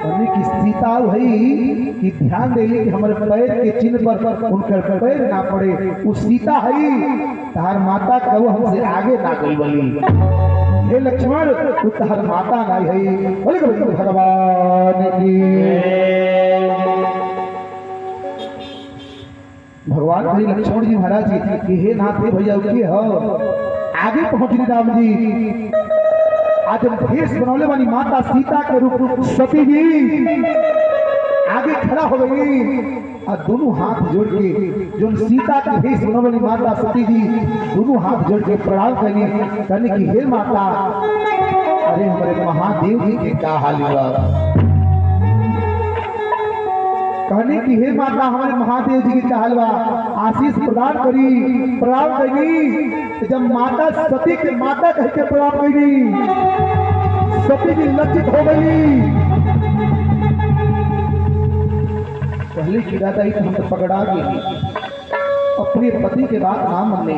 Speaker 1: कहने की सीता है कि ध्यान दे कि हमारे पैर के चिन्ह पर उनकर पैर ना पड़े। उस सीता है तार माता कहो हमसे आगे ना गई बली हे लक्ष्मण तू तार माता नहीं है बोले भगवान की भगवान कही लक्ष्मण जी महाराज जी कि हे नाथ हे भैया के हो आगे पहुंचनी राम जी। आज हम भेष बनौले वाली माता सीता के रूप सती जी आगे खड़ा हो गई और दोनों हाथ जोड़ के जो सीता के भेष बनौले वाली माता सती जी दोनों हाथ जोड़ के प्रणाम करने की हे माता अरे हमारे महादेव जी के क्या हाल हुआ कहने की हे माता हमारे महादेव जी के क्या हाल हुआ आशीष प्रदान करी प्रणाम करी। जब माता सती के माता कह के प्रणाम करी सती जी लज्जित हो गई। पहले की दादा ही हम पकड़ा गई अपने पति के बात ना मानने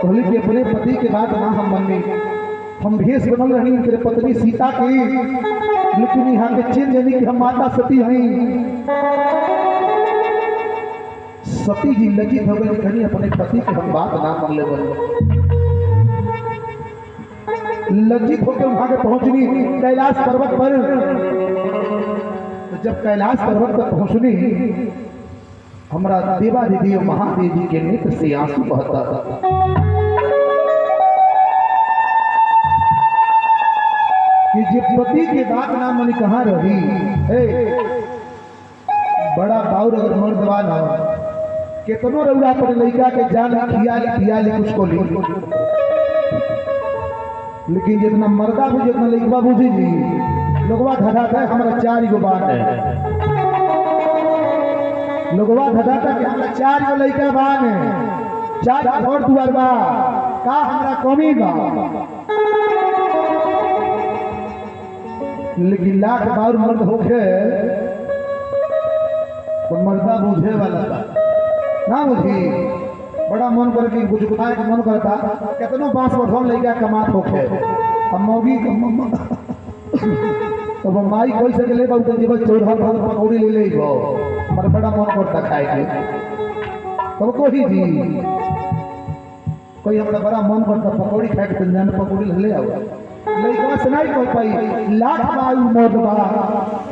Speaker 1: पहले कि अपने पति के बात ना हम मानने हम भेष बनल रही उनके पत्नी सीता की लेकिन यहाँ के चिन्ह देने की हम माता सती हैं। सती जी लज्जित हो गई कहीं अपने पति के हम बात ना मान ले लज्जित होकर वहां के पहुंचनी कैलाश पर्वत पर। तो जब कैलाश पर्वत पर पहुंचनी हमारा देवाधिदेव महादेव जी के नेत्र से आंसू बहता था। कि जे पति के बात ना मनी कहाँ रही ए बड़ा बाउर अगर मर्दवा ना केतनो रउआ पर लइका के जान खिया ली कुछ को ली, लेकिन जितना मर्दा बुझे उतना लइका बुझी जी लोगवा धधाता है हमारा 4 गो बात है, लोगवा धधाता कि हमारा 4 गो लइका बान है, 4 घर दुआर बा का हमारा कमी बा, लेकिन लाख बार मर्द होके तो मर्दा बुझे वाला था ना बुझी बड़ा मन कर के कुछ बताए मन करता कितनो बांस बढ़ल लइका कमात होके अब मौगी तो माई कोई से ले बाऊ तो जीवन चौड़ा भर पकौड़ी ले ले गो हमर बड़ा मन करता खाए के तब कोई जी कोई हमरा बड़ा मन करता पकौड़ी खाए के जान पकौड़ी ले आओ लइका से नहीं कह पाई लाख बाऊ मर्द बा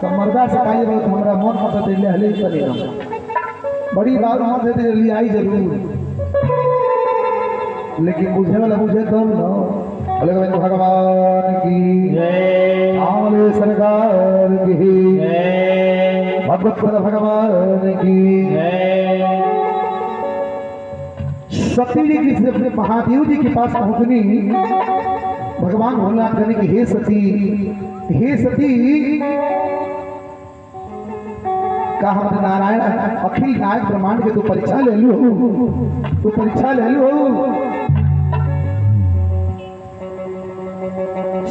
Speaker 1: तो मर्दा से काई बहुत हमरा मन करता ले ले चले हम बड़ी बात मर्द दे ले आई जरूर, लेकिन बुझे वाला बुझे तो बोले भगवान की
Speaker 3: जय,
Speaker 1: आमले सरकार की
Speaker 3: जय,
Speaker 1: भगवत भगवान की
Speaker 3: जय।
Speaker 1: सती जी की अपने महादेव जी के पास पहुंचनी, भगवान भोलेनाथ कहने की हे सती का हम नारायण अखिल नायक ब्रह्मांड के तू परीक्षा ले लो, तू परीक्षा ले लो।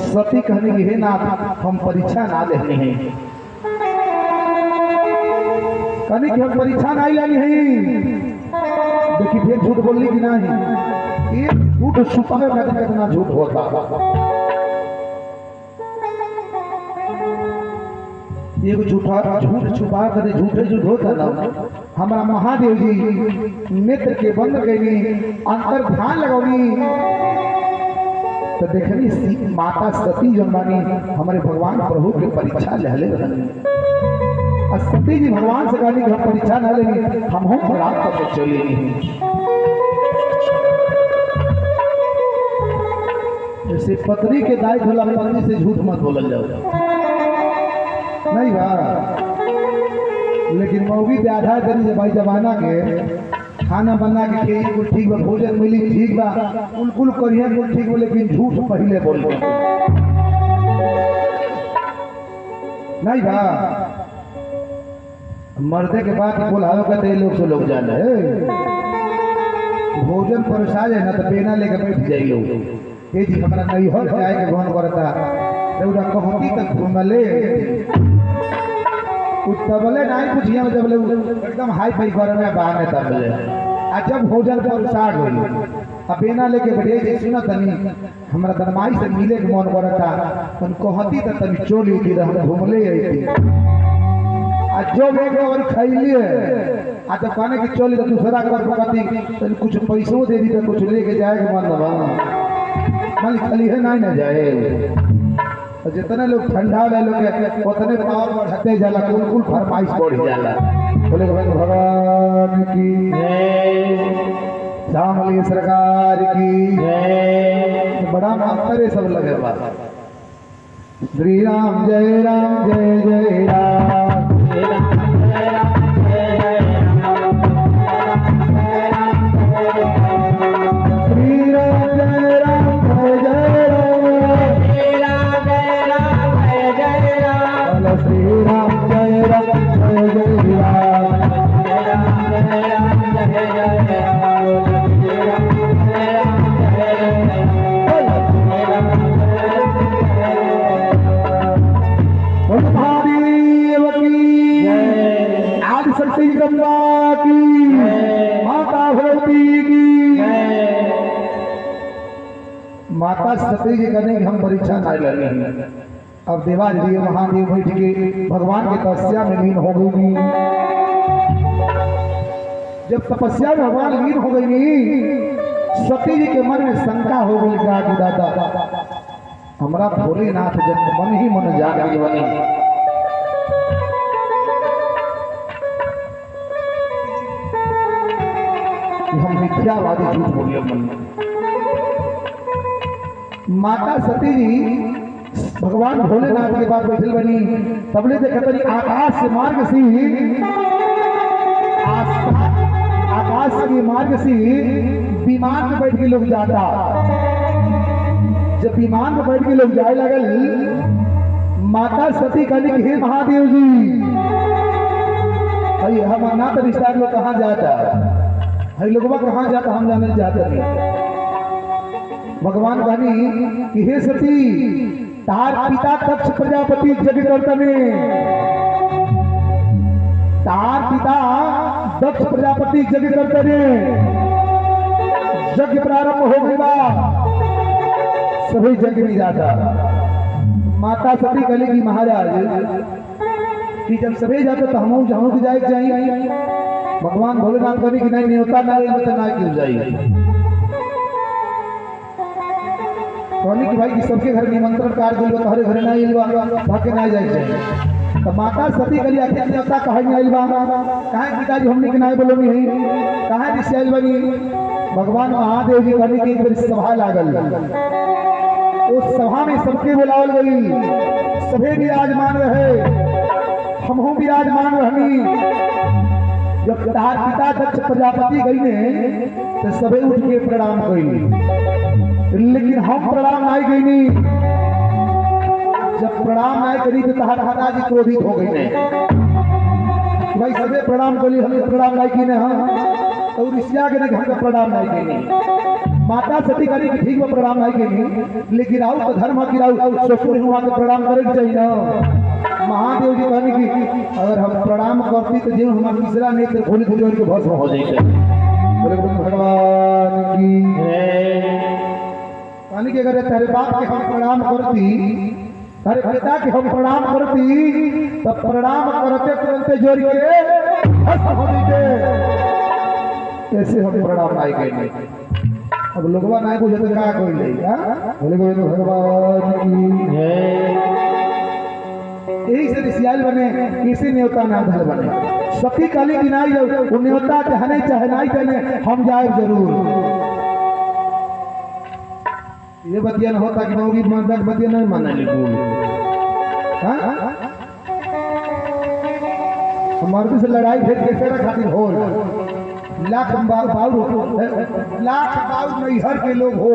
Speaker 1: सती कहने की हे नाथ हम परीक्षा ना लेने हैं, कहने की हम परीक्षा नहीं लेनी है, देखिए फिर झूठ बोलने की नहीं, एक झूठ छुपाने में कितना झूठ होता, एक झूठ छुपा कर झूठ होता ना। हमारा महादेव जी नेत्र के बंद करी अंतर ध्यान लगौनी तो देखनी माता सती जो मानी हमारे भगवान प्रभु के परीक्षा ले सती जी भगवान से कहनी कि हम परीक्षा न लेंगे हम प्राप्त करके चलेंगे। जैसे पत्नी के दायित्व होला पत्नी से झूठ मत बोलल जाओ नहीं बा, लेकिन मौगी के आधा करी जे भाई जमाना के खाना बना के खेई कुल ठीक बा भोजन मिली ठीक बा कुल करिए कुल ठीक बा, लेकिन झूठ पहले बोल नहीं बा। मर्दे के बाद बोलावे कहते लोग से लोग जाने भोजन परोसा जाए ना तो बेना लेके बैठ जाए लोग ये जी हमारा नैहर जाए के घन करता रउरा कहती तक घूमले तबले नहीं पूछिए जब ले एकदम हाई फाई घर में बाहर तबले आ जब भोजन परोसा गई अब बेना लेके बैठे जे सुना तनी हमरा दरमाई से मिले के मन करता तन कहती तक तनी चोली की हम घूमले आई आ जो और खैलिए आ तो कहने की चोली तो दूसरा कर पकती तो कुछ पैसों दे दी तो कुछ लेके जाएगा मन मान खाली है ना जाए तो जितने लोग ठंडा ले लोग उतने पावर बढ़ते जाला कुल फरमाइश बढ़ जाला। बोले भगवान की श्यामली सरकार की बड़ा मात्र सब लगे बात। श्री राम जय राम जय जय राम माता सती जी कहने की हम परीक्षा नहीं ले रहे हैं। अब देवाजी महादेव बैठ के भगवान की तपस्या में लीन हो गई। जब तपस्या में भगवान लीन हो गई सती जी के मन में शंका हो गई कि दादा हमारा भोलेनाथ जब मन ही मन जाग गई बनी हम मिथ्यावादी झूठ बोलिए मन। माता सती जी भगवान भोलेनाथ के पास बैठल बनी तबले देखतनी आकाश से मार्ग सी आकाश के मार्ग से विमान में बैठ के लोग जाता। जब विमान में बैठ के लोग जाए लगल माता सती कहली कि हे महादेव जी भाई हम ना तो रिश्तेदार लोग कहाँ जाता है लोगवा कहाँ जाता हम जाने जाते नहीं। भगवान कहनी कि हे सती तार पिता दक्ष प्रजापति यज्ञ करतने तार पिता दक्ष प्रजापति यज्ञ करतने यज्ञ प्रारंभ हो गया सभी यज्ञ में जाता। माता सती कहली कि महाराज कि जब सभी जाते तो हम जाऊँ जाए चाहिए। भगवान भोलेनाथ कहनी कि नहीं न्योता ना क्यों जाइए। कहनी कि भाई कि सबके घर निमंत्रण कार्ड दिलवा तोहरे घर ना आइलवा भाके ना जाए चाहिए। तो माता सती कहली आके न्योता कहे नहीं आइलवा काहे पिताजी हमने के ना बोलोनी है काहे दिसे आइल बनी। भगवान महादेव जी कहनी कि एक बार सभा लागल उस सभा में सबके बुलावल गई सभी विराजमान रहे हमहू विराजमान रहनी। जब तार पिता दक्ष प्रजापति गई ने तो सभी उठ के प्रणाम कई लेकिन हम प्रणाम नहीं गई। जब प्रणाम नहीं करी तो तहार पिताजी क्रोधित हो गई ने भाई सबे प्रणाम करी हमें प्रणाम नहीं की ने तो ऋषिया के हमको प्रणाम नहीं की। माता सती करी कि ठीक में प्रणाम नहीं की लेकिन आउ तो धर्म की राउ ससुर हुआ तो प्रणाम करे के चाहिए ना। महादेव जी कहने की अगर हम प्रणाम करती तो जो हमारा तीसरा नेत्र खोली थोड़ी और के भस्म हो जाए। बोले भगवान की कहने की अगर तेरे बाप के हम प्रणाम करती तेरे पिता के हम प्रणाम करती तब प्रणाम करते तुरंत जोड़ के भस्म हो जाते। कैसे हम प्रणाम नहीं करेंगे। अब लोगवा नहीं पूछे तो क्या कोई नहीं बोले भगवान की यही से ऋषियाल बने किसी न्योता ना धल बने। सती काली की नाई वो न्योता चाहने चाहे नहीं चाहने हम जाए जरूर। ये बतिया होता कि नौगी मर्दक बतिया नहीं माना लिखूल मर्द से लड़ाई फिर कैसे खातिर हो लाख बाउर नहीं हर के लोग हो